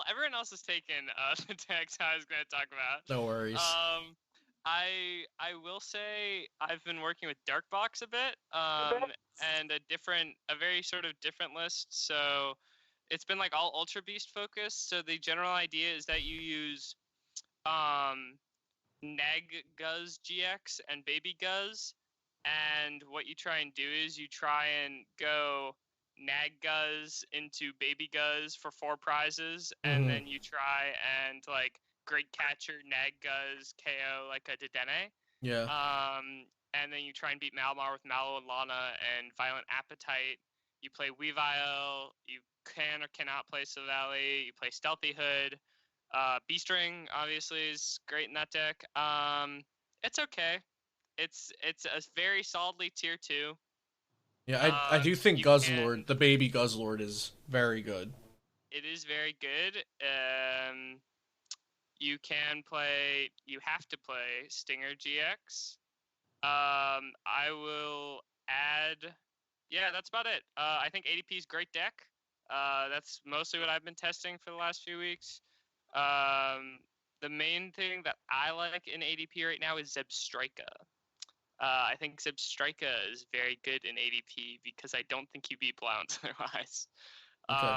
[SPEAKER 3] everyone else has taken the decks I was going to talk about.
[SPEAKER 1] No worries.
[SPEAKER 3] I will say I've been working with Darkbox a bit, and a very sort of different list. So it's been like all Ultra Beast focused. So the general idea is that you use Nag Guz GX and Baby Guz, and what you try and do is you try and go Nag Guz into Baby Guz for 4 prizes, and then you try and like Great Catcher Nag Guz KO like a Dedenne.
[SPEAKER 1] Yeah.
[SPEAKER 3] And then you try and beat Malamar with Mallow and Lana and Violent Appetite. You play Weavile. You can or cannot play Silvally. You play Stealthy Hood. Beastring obviously is great in that deck. It's okay. It's a very solidly tier 2.
[SPEAKER 1] Yeah, I do think Guzzlord, the baby Guzzlord, is very good.
[SPEAKER 3] It is very good. You have to play Stinger GX. I will add, yeah, that's about it. I think ADP is great deck. That's mostly what I've been testing for the last few weeks. The main thing that I like in ADP right now is Zebstrika. I think Zebstrika is very good in ADP because I don't think you beat Blount otherwise.
[SPEAKER 1] Okay.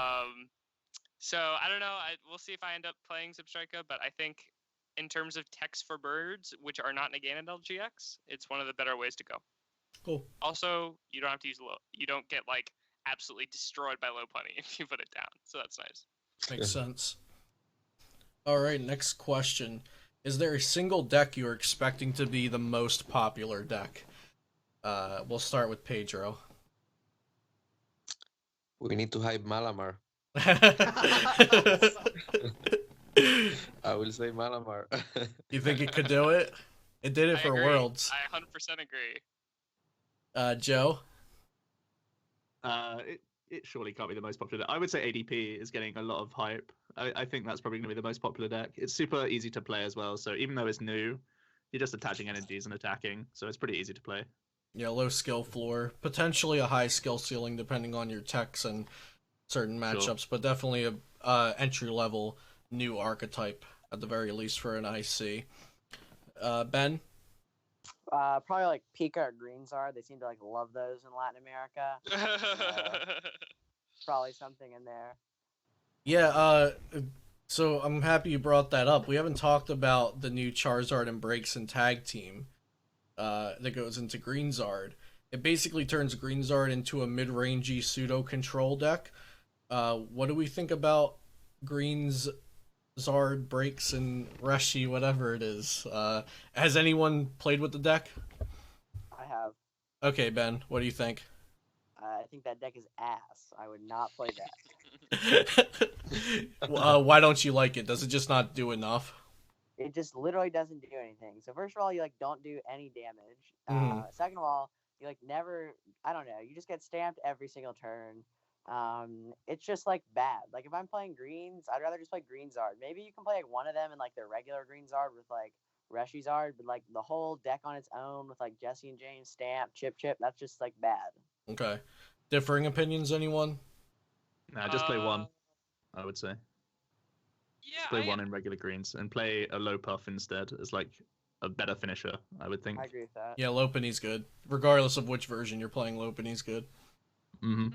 [SPEAKER 3] So I don't know. We'll see if I end up playing Zebstrika, but I think in terms of text for birds, which are not Naganadel GX, it's one of the better ways to go.
[SPEAKER 1] Cool.
[SPEAKER 3] Also, you don't have to use low. You don't get like absolutely destroyed by low punny if you put it down. So that's nice.
[SPEAKER 1] Makes sense. All right, next question. Is there a single deck you're expecting to be the most popular deck? We'll start with Pedro.
[SPEAKER 5] We need to hype Malamar. I will say Malamar.
[SPEAKER 1] You think it could do it? It did it for
[SPEAKER 3] agree.
[SPEAKER 1] Worlds.
[SPEAKER 3] I 100% agree.
[SPEAKER 1] Joe?
[SPEAKER 4] It surely can't be the most popular deck. I would say ADP is getting a lot of hype. I think that's probably going to be the most popular deck. It's super easy to play as well, so even though it's new, you're just attaching energies and attacking, so it's pretty easy to play.
[SPEAKER 1] Yeah, low skill floor. Potentially a high skill ceiling depending on your techs and certain matchups, but definitely a entry-level new archetype at the very least for an IC. Ben?
[SPEAKER 2] Probably like Pika or Greensard. They seem to like love those in Latin America. Probably something in there.
[SPEAKER 1] Yeah, so I'm happy you brought that up. We haven't talked about the new Charizard and Braixen tag team that goes into Greensard. It basically turns Greensard into a mid-rangey pseudo-control deck. What do we think about Greensard, Braixen, Reshi, whatever it is? Has anyone played with the deck?
[SPEAKER 2] I have.
[SPEAKER 1] Okay, Ben, what do you think?
[SPEAKER 2] I think that deck is ass. I would not play that.
[SPEAKER 1] Why don't you like it? Does it just not do enough?
[SPEAKER 2] It just literally doesn't do anything. So first of all, you like don't do any damage. Second of all, you like never. I don't know. You just get stamped every single turn. It's just like bad. Like if I'm playing greens, I'd rather just play green Zard. Maybe you can play like one of them in like their regular green Zard with like Reshi Zard, but like the whole deck on its own with like Jesse and James, Stamp, Chip, that's just like bad.
[SPEAKER 1] Okay. Differing opinions, anyone?
[SPEAKER 4] Nah, just play one,
[SPEAKER 3] Uh,
[SPEAKER 4] I would say.
[SPEAKER 3] Yeah,
[SPEAKER 4] Just play one in regular greens and play a low puff instead as like a better finisher, I would think.
[SPEAKER 2] I agree with that.
[SPEAKER 1] Yeah, Lopunny's good. Regardless of which version you're playing, Lopunny's good.
[SPEAKER 4] Mm-hmm.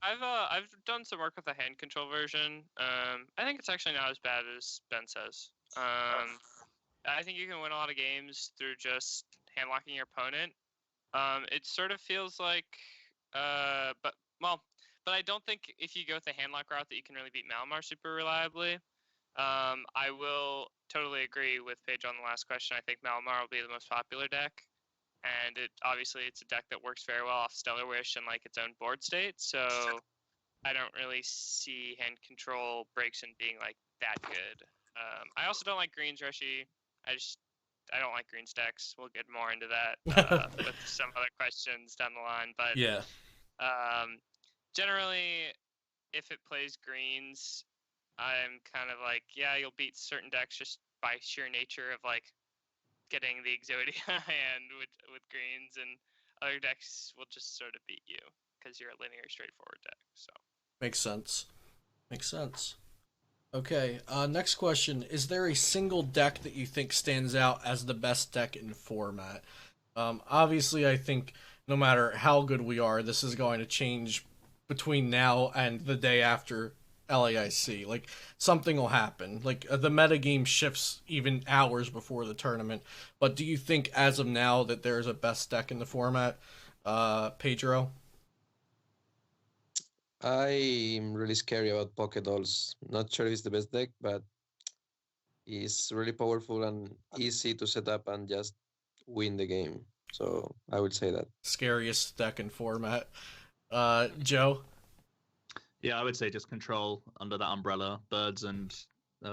[SPEAKER 3] I've done some work with the hand control version. I think it's actually not as bad as Ben says. I think you can win a lot of games through just hand locking your opponent. It sort of feels like, but I don't think if you go with the hand lock route that you can really beat Malamar super reliably. I will totally agree with Paige on the last question. I think Malamar will be the most popular deck, and obviously it's a deck that works very well off Stellar Wish and like its own board state. So I don't really see hand control breaks in being like that good. I also don't like greens Reshi. I don't like greens decks. We'll get more into that with some other questions down the line. But
[SPEAKER 1] Yeah.
[SPEAKER 3] Generally, if it plays greens, I'm kind of like, yeah, you'll beat certain decks just by sheer nature of like getting the Exodia hand with greens, and other decks will just sort of beat you because you're a linear, straightforward deck. So
[SPEAKER 1] Makes sense. Makes sense. Okay, next question. Is there a single deck that you think stands out as the best deck in format? Obviously, I think no matter how good we are, this is going to change between now and the day after LAIC. Like, something will happen. Like, the metagame shifts even hours before the tournament. But do you think, as of now, that there is a best deck in the format? Pedro?
[SPEAKER 5] I'm really scary about Poké Dolls. Not sure if it's the best deck, but it's really powerful and easy to set up and just win the game. So I would say that.
[SPEAKER 1] Scariest deck in format. Joe?
[SPEAKER 4] Yeah, I would say just control under that umbrella. Birds and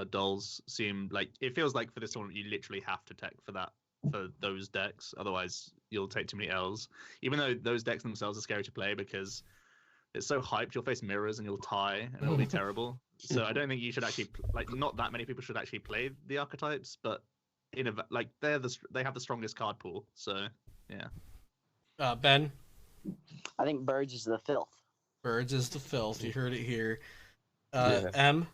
[SPEAKER 4] dolls seem like it feels like for this tournament you literally have to tech for those decks. Otherwise, you'll take too many L's. Even though those decks themselves are scary to play because it's so hyped, you'll face mirrors and you'll tie and it'll be terrible. So I don't think you should actually not that many people should actually play the archetypes, but they have the strongest card pool. So yeah.
[SPEAKER 1] Ben?
[SPEAKER 2] I think Birds is the filth.
[SPEAKER 1] Birds is the filth. You heard it here.
[SPEAKER 5] Yeah.
[SPEAKER 1] M?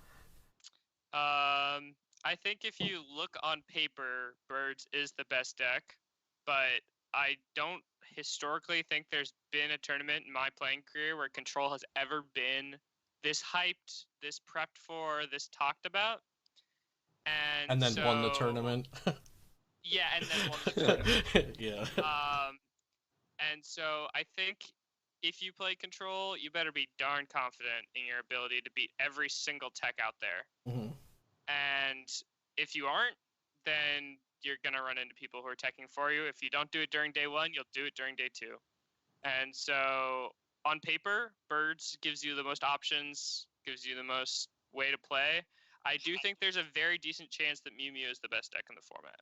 [SPEAKER 3] I think if you look on paper, Birds is the best deck, but I don't historically think there's been a tournament in my playing career where Control has ever been this hyped, this prepped for, this talked about.
[SPEAKER 1] And then won the tournament.
[SPEAKER 3] Yeah, and then won the tournament.
[SPEAKER 1] Yeah.
[SPEAKER 3] And so I think if you play Control, you better be darn confident in your ability to beat every single tech out there.
[SPEAKER 1] Mm-hmm.
[SPEAKER 3] And if you aren't, then you're going to run into people who are teching for you. If you don't do it during day one, you'll do it during day two. And so on paper, Birds gives you the most options, gives you the most way to play. I do think there's a very decent chance that Mew Mew is the best deck in the format.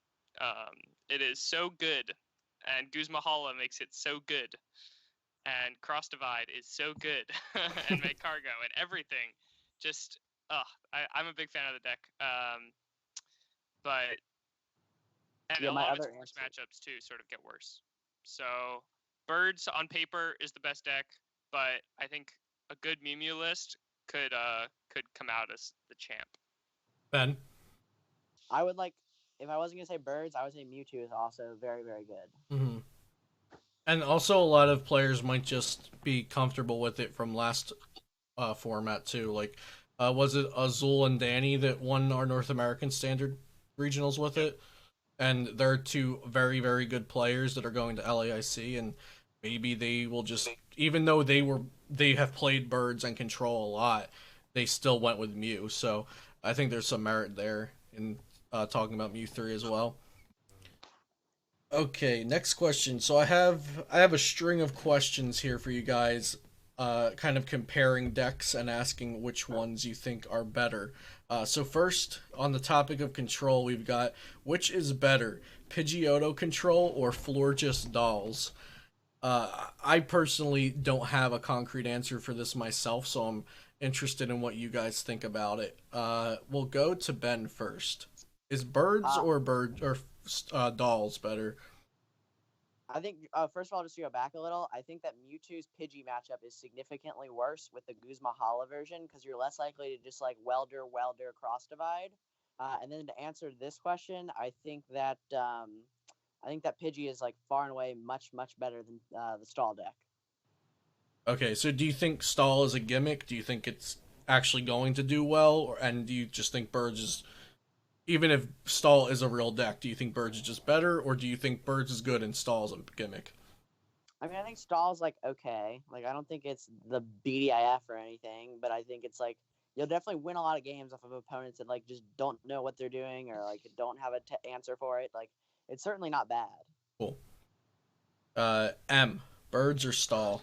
[SPEAKER 3] It is so good, and Guzmahala makes it so good, and Cross Divide is so good, and Make Cargo and everything. Just, I'm a big fan of the deck. And a lot of its worst matchups too sort of get worse. So Birds on paper is the best deck, but I think a good Mew Mew list could come out as the champ.
[SPEAKER 1] Ben?
[SPEAKER 2] I would if I wasn't gonna say Birds, I would say Mewtwo is also very, very good.
[SPEAKER 1] Mm-hmm. And also a lot of players might just be comfortable with it from last format too. Like, was it Azul and Danny that won our North American Standard regionals with it? And they're two very, very good players that are going to LAIC, and maybe they will just, even though they have played Birds and Control a lot, they still went with Mew. So I think there's some merit there in talking about Mew 3 as well. Okay, next question. So I have a string of questions here for you guys, kind of comparing decks and asking which ones you think are better. So first, on the topic of Control, we've got, which is better, Pidgeotto Control or Florges Dolls? I personally don't have a concrete answer for this myself, so I'm interested in what you guys think about it. We'll go to Ben first. Is birds
[SPEAKER 2] Uh,
[SPEAKER 1] or dolls better?
[SPEAKER 2] I think first of all, just to go back a little, I think that Mewtwo's Pidgey matchup is significantly worse with the Guzma Hala version because you're less likely to just like welder cross divide. And then to answer this question, I think that Pidgey is like far and away much better than the stall deck.
[SPEAKER 1] Okay, so do you think stall is a gimmick? Do you think it's actually going to do well, and do you just think birds is even if stall is a real deck? Do you think birds is just better, or do you think birds is good and stall is a gimmick?
[SPEAKER 2] I mean, I think stall's like okay. Like I don't think it's the BDIF or anything, but I think it's like you'll definitely win a lot of games off of opponents that like just don't know what they're doing or like don't have a answer for it. Like it's certainly not bad.
[SPEAKER 1] Cool. M. Birds or stall?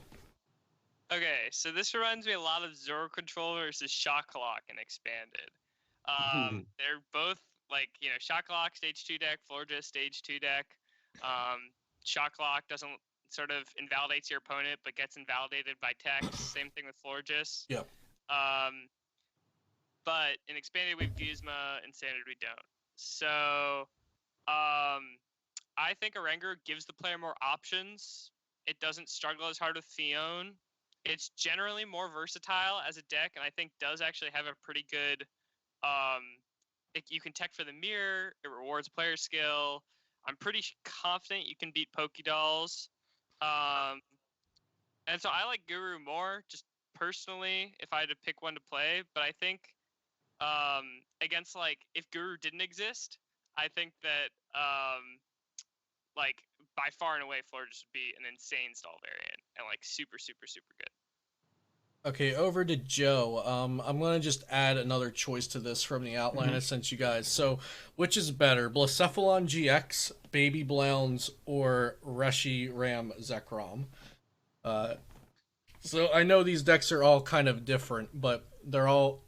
[SPEAKER 3] Okay, so this reminds me a lot of Zoro Control versus Shock Lock and Expanded. They're both like, Shock Lock stage 2 deck, Florida stage 2 deck. Shock Lock doesn't sort of invalidates your opponent, but gets invalidated by text. Same thing with Florges.
[SPEAKER 1] Yep.
[SPEAKER 3] But in Expanded we have Guzma, in Standard we don't. So, I think Arengar gives the player more options. It doesn't struggle as hard with Theon. It's generally more versatile as a deck, and I think does actually have a pretty good. You can tech for the mirror. It rewards player skill. I'm pretty confident you can beat Pokédolls. And so I like Guru more, just personally, if I had to pick one to play. But I think against like if Guru didn't exist, I think that like by far and away, Florges would be an insane stall variant and like super good.
[SPEAKER 1] Okay, over to Joe. I'm gonna just add another choice to this from the outline I sent you guys. So, which is better, Blacephalon GX, Baby Blounds, or Reshiram Zekrom? So I know these decks are all kind of different, but they're all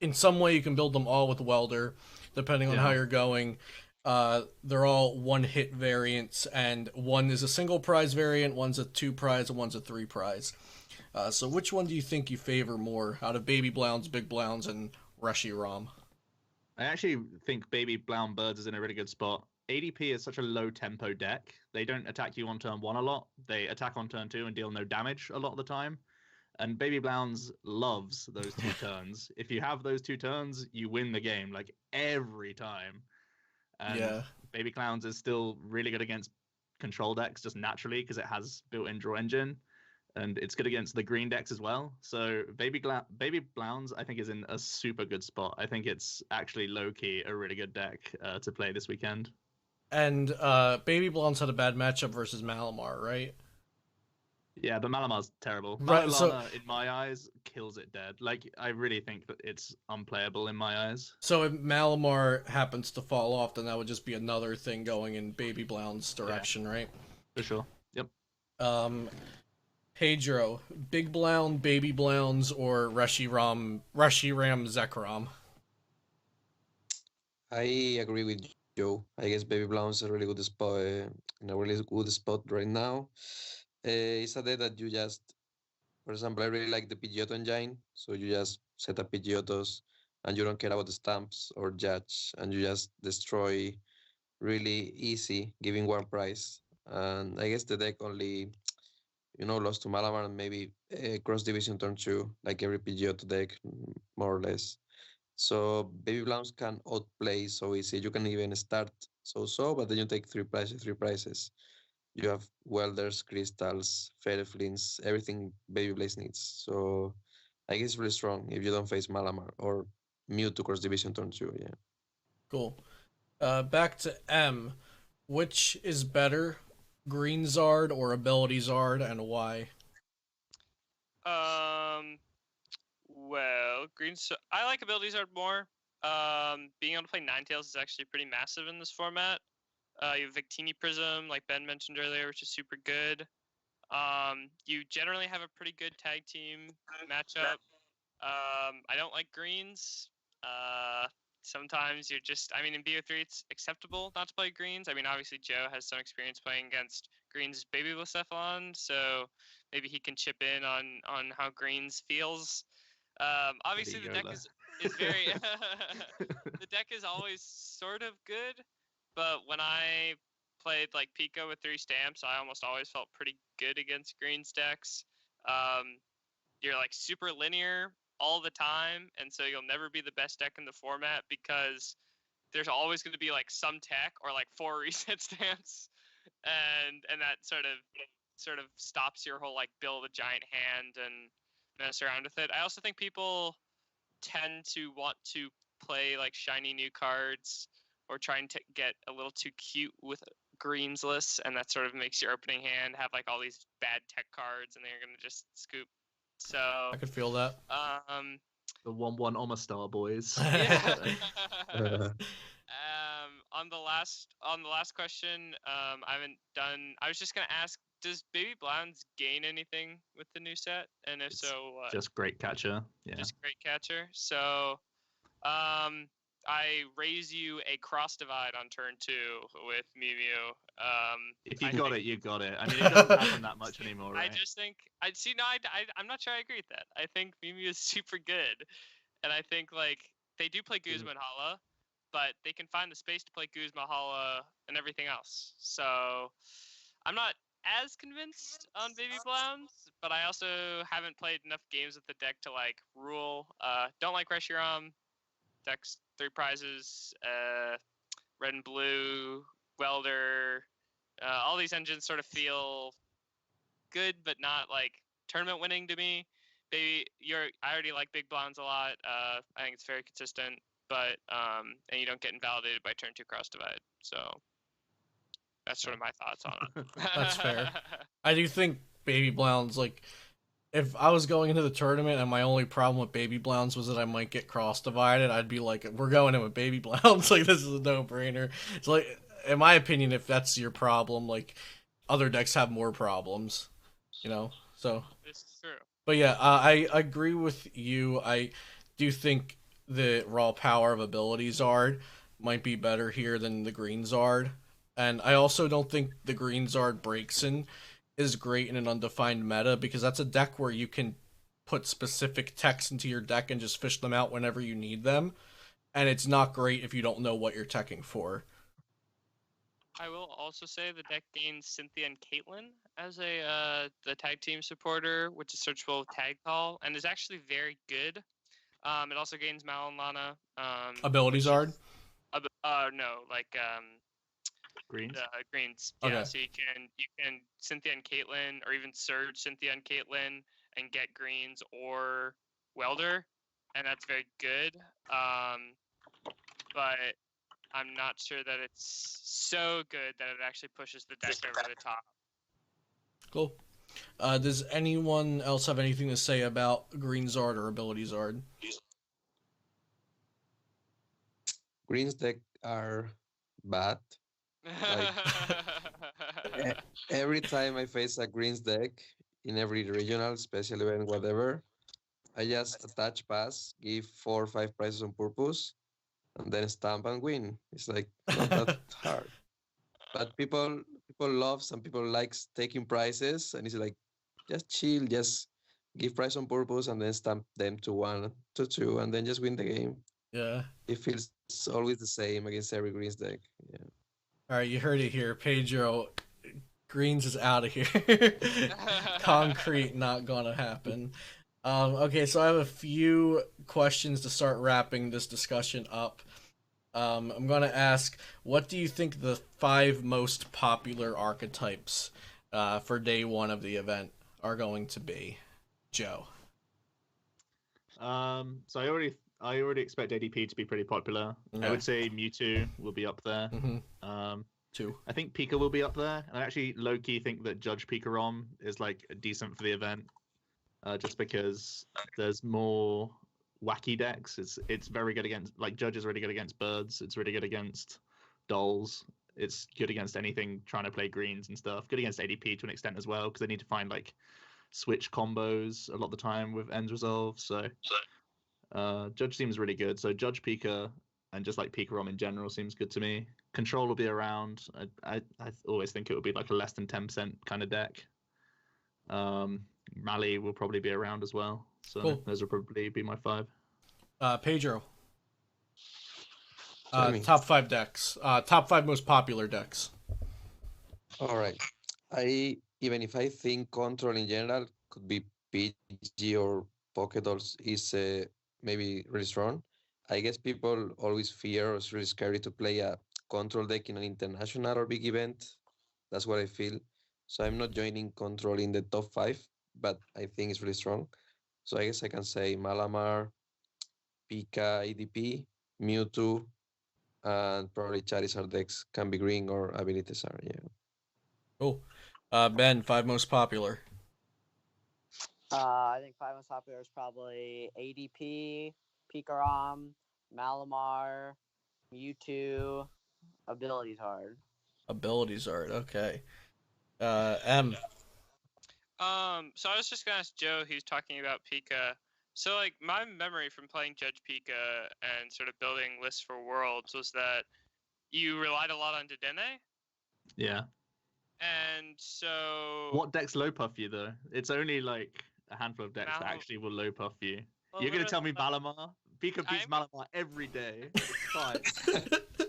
[SPEAKER 1] in some way you can build them all with Welder, depending on how you're going. They're all one hit variants, and one is a single prize variant, one's a 2 prize, and one's a 3 prize. So which one do you think you favor more out of Baby Blounds, Big Blounds, and Reshiram?
[SPEAKER 4] I actually think Baby Blound Birds is in a really good spot. ADP is such a low tempo deck. They don't attack you on turn 1 a lot. They attack on turn 2 and deal no damage a lot of the time. And Baby Blounds loves those 2 turns. If you have those 2 turns, you win the game like every time. And Baby Clowns is still really good against control decks just naturally because it has built-in draw engine. And it's good against the green decks as well. So Baby Blounds, I think, is in a super good spot. I think it's actually low-key a really good deck to play this weekend.
[SPEAKER 1] And Baby Blounds had a bad matchup versus Malamar, right?
[SPEAKER 4] Yeah, but Malamar's terrible.
[SPEAKER 1] Right,
[SPEAKER 4] Malamar, in my eyes, kills it dead. Like, I really think that it's unplayable in my eyes.
[SPEAKER 1] So if Malamar happens to fall off, then that would just be another thing going in Baby Blounds' direction, right?
[SPEAKER 4] For sure. Yep.
[SPEAKER 1] Pedro, Big Blound, Baby Blounds, or Reshiram Zekrom?
[SPEAKER 5] I agree with Joe. I guess Baby Blounds is a really good spot, in a really good spot right now. It's a day that you just, for example, I really like the Pidgeotto engine. So you just set up Pidgeottos and you don't care about the stamps or judge, and you just destroy really easy, giving 1 prize. And I guess the deck only, lost to Malamar and maybe Cross Division turn 2, like every Pidgeotto deck, more or less. So Baby Blounds can outplay so easy. You can even start so, but then you take 3 prizes. You have welders, crystals, fairy flints, everything Baby Blaze needs. So I guess it's really strong if you don't face Malamar or Mewtwo Cross Division turn 2, yeah.
[SPEAKER 1] Cool. Back to M. Which is better, Green Zard or Ability Zard, and why?
[SPEAKER 3] Well, I like Ability Zard more. Being able to play Ninetales is actually pretty massive in this format. You have Victini Prism, like Ben mentioned earlier, which is super good. You generally have a pretty good tag team matchup. I don't like greens. sometimes you're just, I mean, in BO3 it's acceptable not to play greens. I mean, obviously Joe has some experience playing against greens baby Blacephalon, so maybe he can chip in on how greens feels. Obviously the deck is very the deck is always sort of good, but when I played like Pico with 3 stamps, I almost always felt pretty good against greens decks. You're like super linear all the time, and so you'll never be the best deck in the format because there's always going to be like some tech or like 4 reset stamps, and that sort of stops your whole like build a giant hand and mess around with it. I also think people tend to want to play like shiny new cards or trying to get a little too cute with greens lists, and that sort of makes your opening hand have like all these bad tech cards, and then you're going to just scoop. So
[SPEAKER 1] I could feel that.
[SPEAKER 4] The 1/1 Omastar boys.
[SPEAKER 3] Yeah. On the last question, I haven't done. I was just gonna ask, does Baby Blounds gain anything with the new set? And if so, what?
[SPEAKER 4] Just great catcher. Yeah.
[SPEAKER 3] Just great catcher. So, I raise you a cross divide on turn 2 with Mew Mew.
[SPEAKER 4] If you got it, you got it. I mean, it doesn't happen that much anymore, right?
[SPEAKER 3] I just think I'm not sure I agree with that. I think Mew Mew is super good, and I think like they do play Guzma and Hala, but they can find the space to play Guzma, Hala, and everything else. So I'm not as convinced on Baby Blounds, but I also haven't played enough games with the deck to like rule. Don't like Reshiram. Deck's 3 prizes, red and blue, welder. All these engines sort of feel good, but not like tournament winning to me. I already like Big Blounds a lot. I think it's very consistent, but and you don't get invalidated by turn 2 cross divide. So that's sort of my thoughts on it.
[SPEAKER 1] That's fair. I do think Baby Blounds, like, if I was going into the tournament and my only problem with Baby Blounds was that I might get cross divided, I'd be like, we're going in with Baby Blounds. Like, this is a no-brainer. It's like, in my opinion, if that's your problem, like, other decks have more problems, you know? So.
[SPEAKER 3] It's true.
[SPEAKER 1] But yeah, I agree with you. I do think the raw power of ability Zard might be better here than the green Zard. And I also don't think the green Zard Breaksin is great in an undefined meta, because that's a deck where you can put specific techs into your deck and just fish them out whenever you need them, and it's not great if you don't know what you're teching for.
[SPEAKER 3] I will also say the deck gains Cynthia and Caitlyn as the tag team supporter, which is searchable with tag call, and is actually very good. It also gains Mal and Lana.
[SPEAKER 1] Ability Zard?
[SPEAKER 3] No, like
[SPEAKER 4] Greens.
[SPEAKER 3] Greens.
[SPEAKER 1] Okay.
[SPEAKER 3] Yeah, so you can Cynthia and Caitlyn, or even Surge Cynthia and Caitlyn, and get greens or welder, and that's very good. But I'm not sure that it's so good that it actually pushes the deck over the top.
[SPEAKER 1] Cool. Does anyone else have anything to say about Green Zard or Ability Zard?
[SPEAKER 5] Greens deck are bad. Every time I face a greens deck in every regional, special event, whatever, I just attach pass, give 4 or 5 prizes on purpose, and then stamp and win. It's like not that hard. But people love, some people likes taking prizes, and it's like, just chill, just give prize on purpose, and then stamp them to 1, to 2, and then just win the game.
[SPEAKER 1] Yeah.
[SPEAKER 5] It feels always the same against every greens deck. Yeah.
[SPEAKER 1] All right, you heard it here. Pedro, Greens is out of here. Concrete, not gonna happen. Okay, so I have a few questions to start wrapping this discussion up. I'm gonna ask, what do you think the 5 most popular archetypes for day 1 of the event are going to be? Joe.
[SPEAKER 4] So I already expect ADP to be pretty popular.
[SPEAKER 1] Okay.
[SPEAKER 4] I would say Mewtwo will be up there.
[SPEAKER 1] Mm-hmm. 2.
[SPEAKER 4] I think Pika will be up there, and I actually low-key think that Judge Pikarom is like decent for the event, just because there's more wacky decks. It's very good against, like, Judge is really good against birds. It's really good against dolls. It's good against anything trying to play greens and stuff. Good against ADP to an extent as well, because they need to find like switch combos a lot of the time with ends resolve. So Judge seems really good. So Judge Pika and just like Pika Rom in general seems good to me. Control will be around. I always think it would be like a less than 10% kind of deck. Mali will probably be around as well. So
[SPEAKER 1] Cool.
[SPEAKER 4] those will probably be my 5.
[SPEAKER 1] Pedro.
[SPEAKER 5] Tell me.
[SPEAKER 1] Top 5 decks. Top 5 most popular decks.
[SPEAKER 5] All right. Even if I think control in general could be PG or Pokédolls is maybe really strong. I guess people always fear or it's really scary to play a control deck in an international or big event. That's what I feel. So I'm not joining control in the top 5, but I think it's really strong. So I guess I can say Malamar, Pika, ADP, Mewtwo, and probably Charizard decks can be green or abilities are, yeah.
[SPEAKER 1] Cool. Ben, 5 most popular.
[SPEAKER 2] I think 5 most popular is probably ADP, Pikarom, Malamar, Mewtwo, Abilities Hard.
[SPEAKER 1] Abilities art. Okay. M.
[SPEAKER 3] So I was just gonna ask Joe. He was talking about Pika. So like my memory from playing Judge Pika and sort of building lists for Worlds was that you relied a lot on Dedenne,
[SPEAKER 4] Yeah.
[SPEAKER 3] and so
[SPEAKER 4] What decks low puff you though? It's only like a handful of decks that actually will low puff you.
[SPEAKER 3] Well,
[SPEAKER 4] You're gonna tell me
[SPEAKER 3] literally,
[SPEAKER 4] Malamar? Pika beats Malamar every day. It's fine.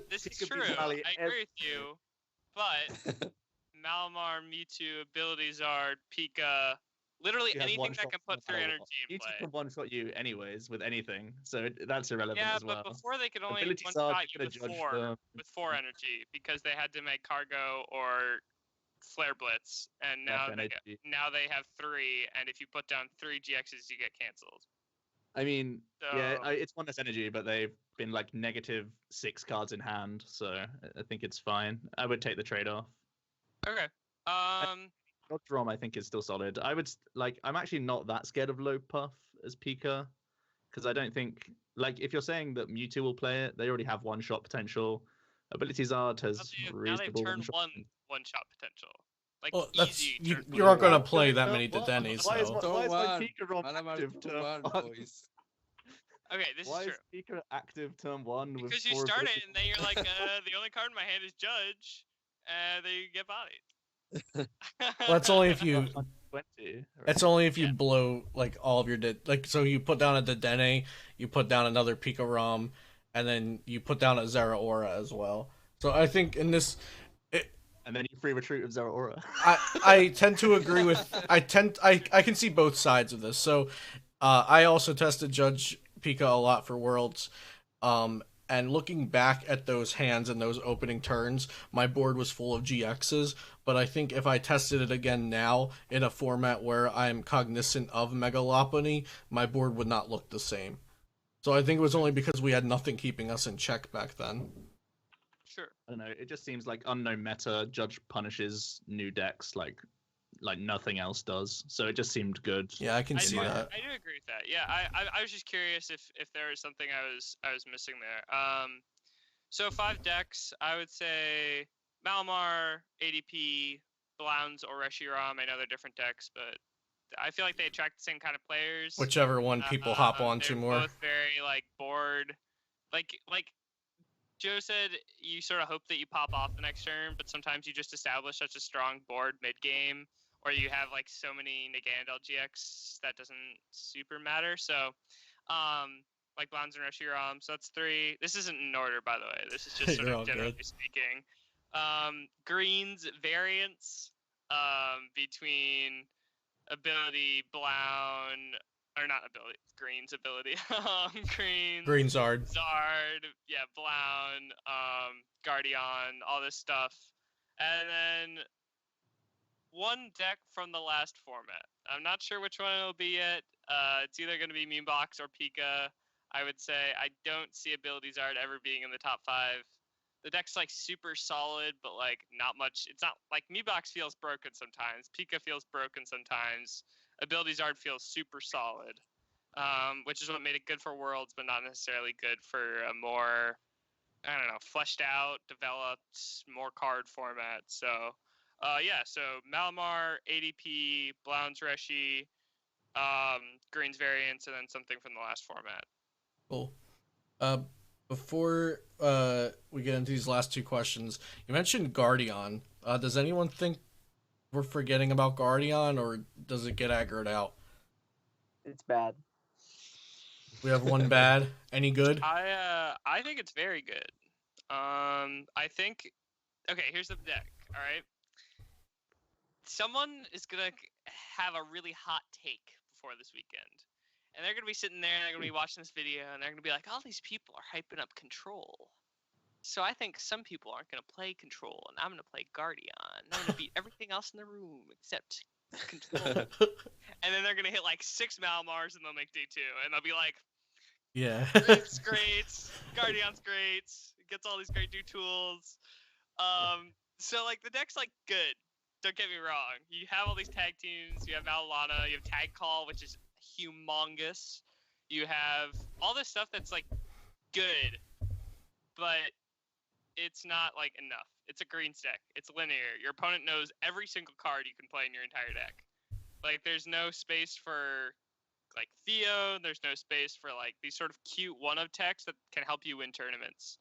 [SPEAKER 3] this is
[SPEAKER 4] Pika
[SPEAKER 3] true.
[SPEAKER 4] beats Mali
[SPEAKER 3] I agree with you, but Malamar, Mewtwo, Abilities Art, Pika, literally
[SPEAKER 4] You have
[SPEAKER 3] anything
[SPEAKER 4] one
[SPEAKER 3] that
[SPEAKER 4] shot
[SPEAKER 3] can
[SPEAKER 4] no
[SPEAKER 3] put 3
[SPEAKER 4] matter
[SPEAKER 3] energy
[SPEAKER 4] what.
[SPEAKER 3] in
[SPEAKER 4] Each
[SPEAKER 3] play.
[SPEAKER 4] can one shot you anyways with anything, so that's irrelevant
[SPEAKER 3] Yeah,
[SPEAKER 4] as well.
[SPEAKER 3] but before they could only
[SPEAKER 4] Abilities
[SPEAKER 3] one
[SPEAKER 4] are
[SPEAKER 3] shot
[SPEAKER 4] just
[SPEAKER 3] you
[SPEAKER 4] gonna
[SPEAKER 3] with
[SPEAKER 4] judge
[SPEAKER 3] 4
[SPEAKER 4] them.
[SPEAKER 3] with 4 energy because they had to make Cargo or Flare Blitz, and now
[SPEAKER 4] FNHG.
[SPEAKER 3] they have 3, and if you put down 3 GXs, you get canceled.
[SPEAKER 4] I mean,
[SPEAKER 3] So,
[SPEAKER 4] yeah, it's 1 less energy, but they've been like -6 cards in hand, so I think it's fine. I would take the trade-off.
[SPEAKER 3] okay.
[SPEAKER 4] Drum, I think, is still solid. I would I'm actually not that scared of low puff as Pika, because I don't think if you're saying that Mewtwo will play it, they already have 1-shot potential. Abilities Art has
[SPEAKER 3] now they've
[SPEAKER 4] reasonable
[SPEAKER 3] turned
[SPEAKER 4] 1-shot.
[SPEAKER 3] one shot potential. Like
[SPEAKER 1] Well, that's
[SPEAKER 3] easy.
[SPEAKER 1] you aren't gonna
[SPEAKER 4] What?
[SPEAKER 1] play that
[SPEAKER 4] No,
[SPEAKER 1] many
[SPEAKER 4] what?
[SPEAKER 1] Dedennes,
[SPEAKER 4] Why is
[SPEAKER 1] though.
[SPEAKER 4] my-
[SPEAKER 5] Top
[SPEAKER 4] my
[SPEAKER 5] 1.
[SPEAKER 4] Pika Rom
[SPEAKER 5] Malamar
[SPEAKER 4] active
[SPEAKER 5] top
[SPEAKER 4] turn
[SPEAKER 5] 1,
[SPEAKER 4] 1?
[SPEAKER 5] boys.
[SPEAKER 3] Okay, this
[SPEAKER 4] Why
[SPEAKER 3] is
[SPEAKER 4] is
[SPEAKER 3] true.
[SPEAKER 4] Pika active turn 1 with
[SPEAKER 3] Because you
[SPEAKER 4] 4
[SPEAKER 3] start it
[SPEAKER 4] abilities?
[SPEAKER 3] and then you're like, the only card in my hand is Judge, and then you get bodied.
[SPEAKER 1] Well, that's only if you.
[SPEAKER 4] 20,
[SPEAKER 1] It's
[SPEAKER 4] right?
[SPEAKER 1] only if you
[SPEAKER 3] Yeah.
[SPEAKER 1] blow like all of your so you put down a Dedenne, you put down another Pika Rom, and then you put down a Zeraora as well. So I think in this,
[SPEAKER 4] And then you free retreat with Zeraora.
[SPEAKER 1] I tend to agree with I can see both sides of this. So I also tested Judge Pika a lot for Worlds. And looking back at those hands and those opening turns, my board was full of GXs, but I think if I tested it again now in a format where I'm cognizant of Megalopony, my board would not look the same. So I think it was only because we had nothing keeping us in check back then.
[SPEAKER 3] Sure.
[SPEAKER 4] I don't know. It just seems like unknown meta. Judge punishes new decks like nothing else does. So it just seemed good.
[SPEAKER 1] Yeah, I can see that.
[SPEAKER 3] I do agree with that. Yeah, I was just curious if there was something I was missing there. So 5 decks, I would say Malamar, ADP, Blounds, or Reshiram. I know they're different decks, but I feel like they attract the same kind of players.
[SPEAKER 1] Whichever one people hop onto
[SPEAKER 3] they're
[SPEAKER 1] more.
[SPEAKER 3] Both very bored. Like Joe said, you sort of hope that you pop off the next turn, but sometimes you just establish such a strong board mid game, or you have so many Nagandel GX that doesn't super matter. So, Blounds and Reshiram. So that's 3. This isn't in order, by the way. This is just sort of generally speaking. Greens variants between ability Blound. Or not ability, Green's ability.
[SPEAKER 1] Greenzard.
[SPEAKER 3] Zard, yeah, Blound, Guardian, all this stuff. And then 1 deck from the last format. I'm not sure which one it'll be yet. It's either going to be Moonbox or Pika. I would say I don't see Ability Zard ever being in the top 5. The deck's super solid, but not much. It's not Meebox feels broken sometimes. Pika feels broken sometimes. Ability Zard feels super solid, which is what made it good for Worlds, but not necessarily good for a more, fleshed out, developed, more card format. So, so Malamar, ADP, Blounds, Reshi, Greens variants, and then something from the last format.
[SPEAKER 1] Cool. Before we get into these last 2 questions, you mentioned Guardian. Does anyone think we're forgetting about Guardian, or does it get aggroed out?
[SPEAKER 2] It's bad.
[SPEAKER 1] We have one bad. Any good?
[SPEAKER 3] I think it's very good. I think. Okay, here's the deck. All right. Someone is gonna have a really hot take before this weekend, and they're gonna be sitting there and they're gonna be watching this video and they're gonna be like, all these people are hyping up Control. So I think some people aren't gonna play Control, and I'm gonna play Guardian. I'm gonna beat everything else in the room except Control. And then they're gonna hit like 6 Malamars and they'll make day 2, and they'll be like,
[SPEAKER 1] Yeah.
[SPEAKER 3] it's great. Guardian's great. It gets all these great new tools. So like the deck's like good. Don't get me wrong. You have all these tag teams. You have Malalana. You have Tag Call, which is humongous. You have all this stuff that's like good, but it's not like enough. It's a green deck. It's linear. Your opponent knows every single card you can play in your entire deck. Like there's no space for like Theo. There's no space for like these sort of cute one-of techs that can help you win tournaments.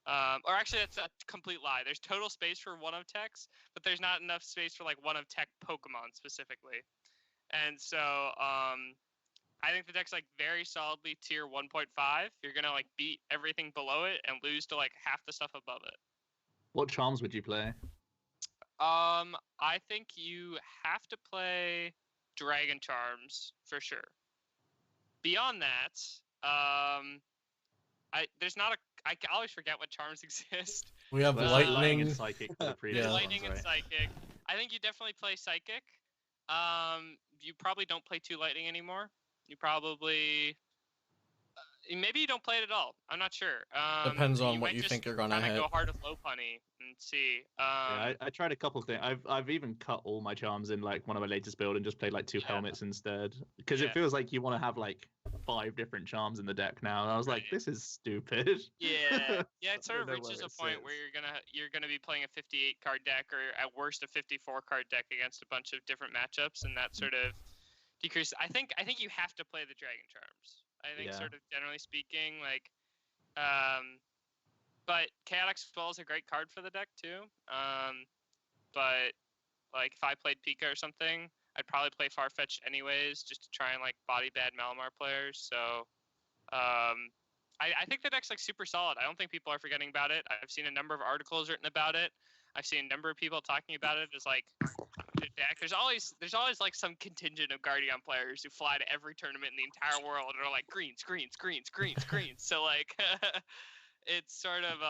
[SPEAKER 3] Or actually, that's a complete lie. There's total space for one-of techs, but there's not enough space for like one-of tech Pokemon specifically. And so I think the deck's like very solidly tier 1.5. You're gonna like beat everything below it and lose to like half the stuff above it.
[SPEAKER 4] What charms would you play?
[SPEAKER 3] I think you have to play Dragon Charms for sure. Beyond that, there's not a. I always forget what charms exist.
[SPEAKER 1] We have Lightning
[SPEAKER 4] and Psychic. For the previous
[SPEAKER 1] Yeah.
[SPEAKER 3] Lightning
[SPEAKER 4] ones,
[SPEAKER 3] and
[SPEAKER 4] right?
[SPEAKER 3] Psychic. I think you definitely play Psychic. You probably don't play 2 Lightning anymore. You probably. Maybe you don't play it at all. I'm not sure.
[SPEAKER 1] Depends on what
[SPEAKER 3] might
[SPEAKER 1] you
[SPEAKER 3] just
[SPEAKER 1] think you're gonna
[SPEAKER 3] kinda
[SPEAKER 1] hit.
[SPEAKER 3] go hard with low punny and see.
[SPEAKER 4] Yeah, I tried a couple things. I've even cut all my charms in like one of my latest build and just played like 2
[SPEAKER 3] Yeah.
[SPEAKER 4] helmets instead because
[SPEAKER 3] Yeah.
[SPEAKER 4] it feels like you want to have like 5 different charms in the deck now. And I was like,
[SPEAKER 3] Right.
[SPEAKER 4] this is stupid.
[SPEAKER 3] Yeah, it sort
[SPEAKER 4] I
[SPEAKER 3] of
[SPEAKER 4] don't know
[SPEAKER 3] reaches
[SPEAKER 4] where
[SPEAKER 3] a
[SPEAKER 4] it
[SPEAKER 3] point where
[SPEAKER 4] sits.
[SPEAKER 3] you're gonna be playing a 58 card deck or at worst a 54 card deck against a bunch of different matchups, and that sort of decreases. I think you have to play the Dragon Charms. I think
[SPEAKER 4] Yeah.
[SPEAKER 3] sort of generally speaking, like, but Chaotic Spell is a great card for the deck too. But like if I played Pika or something, I'd probably play Farfetch'd anyways, just to try and like body bad Malamar players. So I think the deck's like super solid. I don't think people are forgetting about it. I've seen a number of articles written about it. I've seen a number of people talking about it as like the deck. There's always like some contingent of Guardian players who fly to every tournament in the entire world and are like greens. So like it's sort of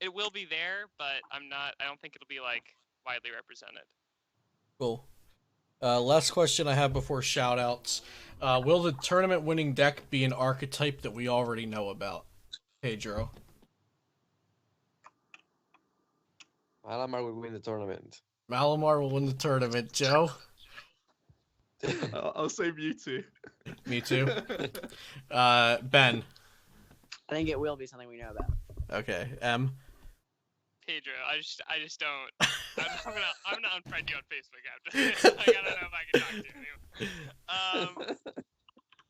[SPEAKER 3] it will be there, but I don't think it'll be like widely represented.
[SPEAKER 1] Cool. Last question I have before shoutouts. Will the tournament winning deck be an archetype that we already know about? Pedro.
[SPEAKER 5] Malamar will win the tournament.
[SPEAKER 1] Malamar will win the tournament. Joe?
[SPEAKER 4] I'll say Mewtwo.
[SPEAKER 1] Me too. Ben?
[SPEAKER 2] I think it will be something we know about.
[SPEAKER 1] Okay. M?
[SPEAKER 3] Pedro, I just don't. I'm not unfriend you on Facebook after this. Like, I don't know if I can talk to you.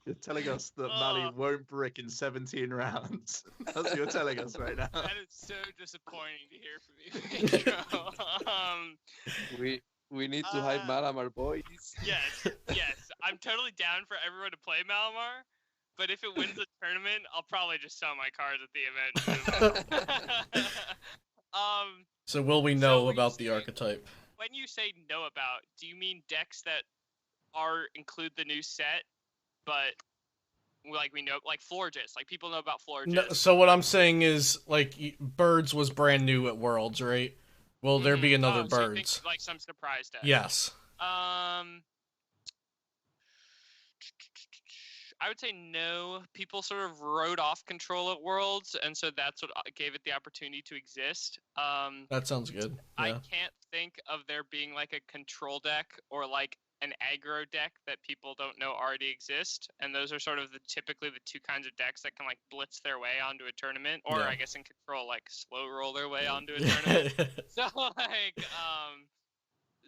[SPEAKER 4] You're telling us that Mali won't brick in 17 rounds. That's what you're telling us right now.
[SPEAKER 3] That is so disappointing to hear from you, Pedro.
[SPEAKER 5] We need to hype Malamar, boys.
[SPEAKER 3] Yes. I'm totally down for everyone to play Malamar, but if it wins the tournament, I'll probably just sell my cards at the event.
[SPEAKER 1] So will we know about the archetype?
[SPEAKER 3] When you say know about, do you mean decks that include the new set, but like we know, like Florges, like people know about Florges?
[SPEAKER 1] No, so what I'm saying is, like, Birds was brand new at Worlds, right? Will there be another
[SPEAKER 3] So you think,
[SPEAKER 1] Birds?
[SPEAKER 3] like some surprise deck?
[SPEAKER 1] Yes.
[SPEAKER 3] I would say no. People sort of wrote off Control at Worlds, and so that's what gave it the opportunity to exist.
[SPEAKER 1] That sounds good.
[SPEAKER 3] I
[SPEAKER 1] Yeah.
[SPEAKER 3] can't think of there being like a Control deck or like an aggro deck that people don't know already exist, and those are sort of typically the 2 kinds of decks that can like blitz their way onto a tournament, or
[SPEAKER 1] Yeah.
[SPEAKER 3] I guess in Control like slow roll their way onto a tournament. So like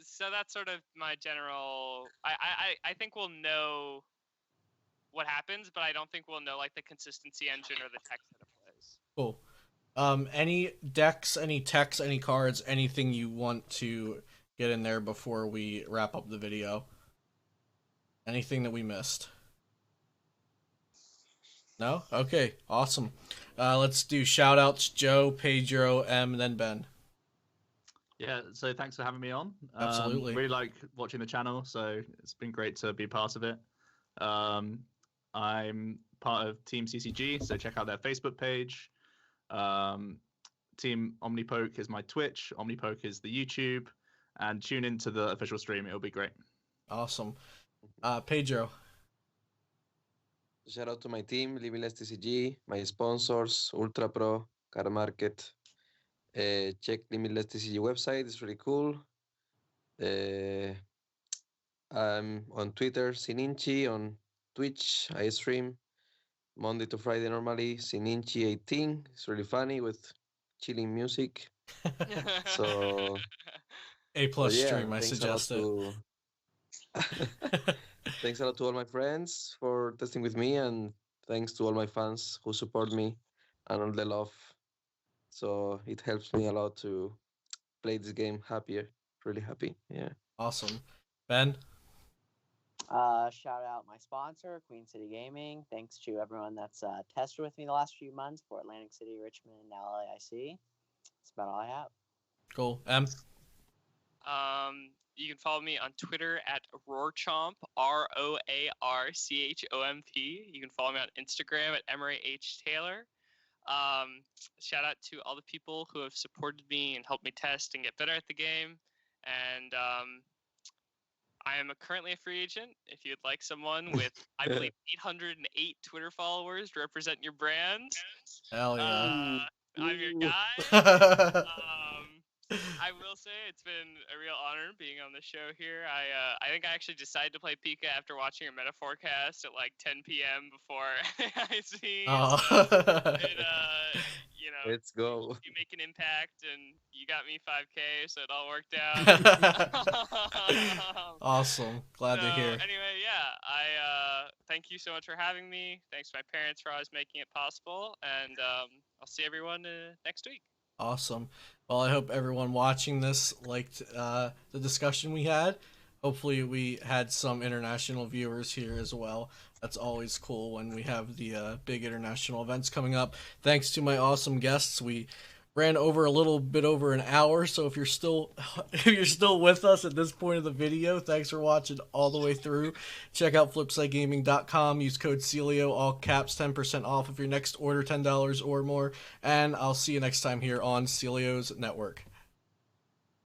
[SPEAKER 3] so that's sort of my general. I think we'll know what happens, but I don't think we'll know like the consistency engine or the text that it plays.
[SPEAKER 1] Cool. Any decks, any techs, any cards, anything you want to get in there before we wrap up the video? Anything that we missed? No? Okay, awesome. Let's do shoutouts. Joe, Pedro, M, and then Ben.
[SPEAKER 4] Yeah, so thanks for having me on.
[SPEAKER 1] Absolutely.
[SPEAKER 4] Really like watching the channel, so it's been great to be part of it. I'm part of Team CCG, so check out their Facebook page. Team Omnipoke is my Twitch, Omnipoke is the YouTube, and tune into the official stream. It'll be great.
[SPEAKER 1] Awesome. Pedro.
[SPEAKER 5] Shout out to my team, Limitless TCG, my sponsors, Ultra Pro, Car Market. Check Limitless TCG website, it's really cool. I'm on Twitter, Sininchi, on Twitch, I stream Monday to Friday normally, Sininchi 18. It's really funny with chilling music. So
[SPEAKER 1] A plus
[SPEAKER 5] yeah,
[SPEAKER 1] stream, I
[SPEAKER 5] thanks a
[SPEAKER 1] suggest it.
[SPEAKER 5] lot Thanks a lot to all my friends for testing with me, and thanks to all my fans who support me and all the love. So it helps me a lot to play this game happier, really happy. Yeah.
[SPEAKER 1] Awesome. Ben?
[SPEAKER 2] Shout out my sponsor, Queen City Gaming. Thanks to everyone that's tested with me the last few months for Atlantic City, Richmond, and now LAIC. That's about all I have.
[SPEAKER 1] Cool. M?
[SPEAKER 3] You can follow me on Twitter at Roarchomp, ROARCHOMP. You can follow me on Instagram at Emery H. Taylor. Shout out to all the people who have supported me and helped me test and get better at the game. And I am currently a free agent. If you'd like someone with, I believe, 808 Twitter followers to represent your brand,
[SPEAKER 1] Hell yeah.
[SPEAKER 3] I'm your guy. I will say it's been a real honor being on the show here. I think I actually decided to play Pika after watching your meta forecast at like 10 p.m. before I see.
[SPEAKER 1] Oh.
[SPEAKER 3] You know,
[SPEAKER 5] Let's go.
[SPEAKER 3] you make an impact, and you got me 5K, so it all worked out.
[SPEAKER 1] Awesome. Glad to hear.
[SPEAKER 3] Anyway, yeah, I thank you so much for having me. Thanks to my parents for always making it possible, and I'll see everyone next week.
[SPEAKER 1] Awesome. Well, I hope everyone watching this liked the discussion we had. Hopefully we had some international viewers here as well. That's always cool when we have the big international events coming up. Thanks to my awesome guests. We ran over a little bit over an hour, so if you're still with us at this point of the video, thanks for watching all the way through. Check out flipsidegaming.com, use code Celio, all caps, 10% off of your next order, $10 or more, and I'll see you next time here on Celio's Network.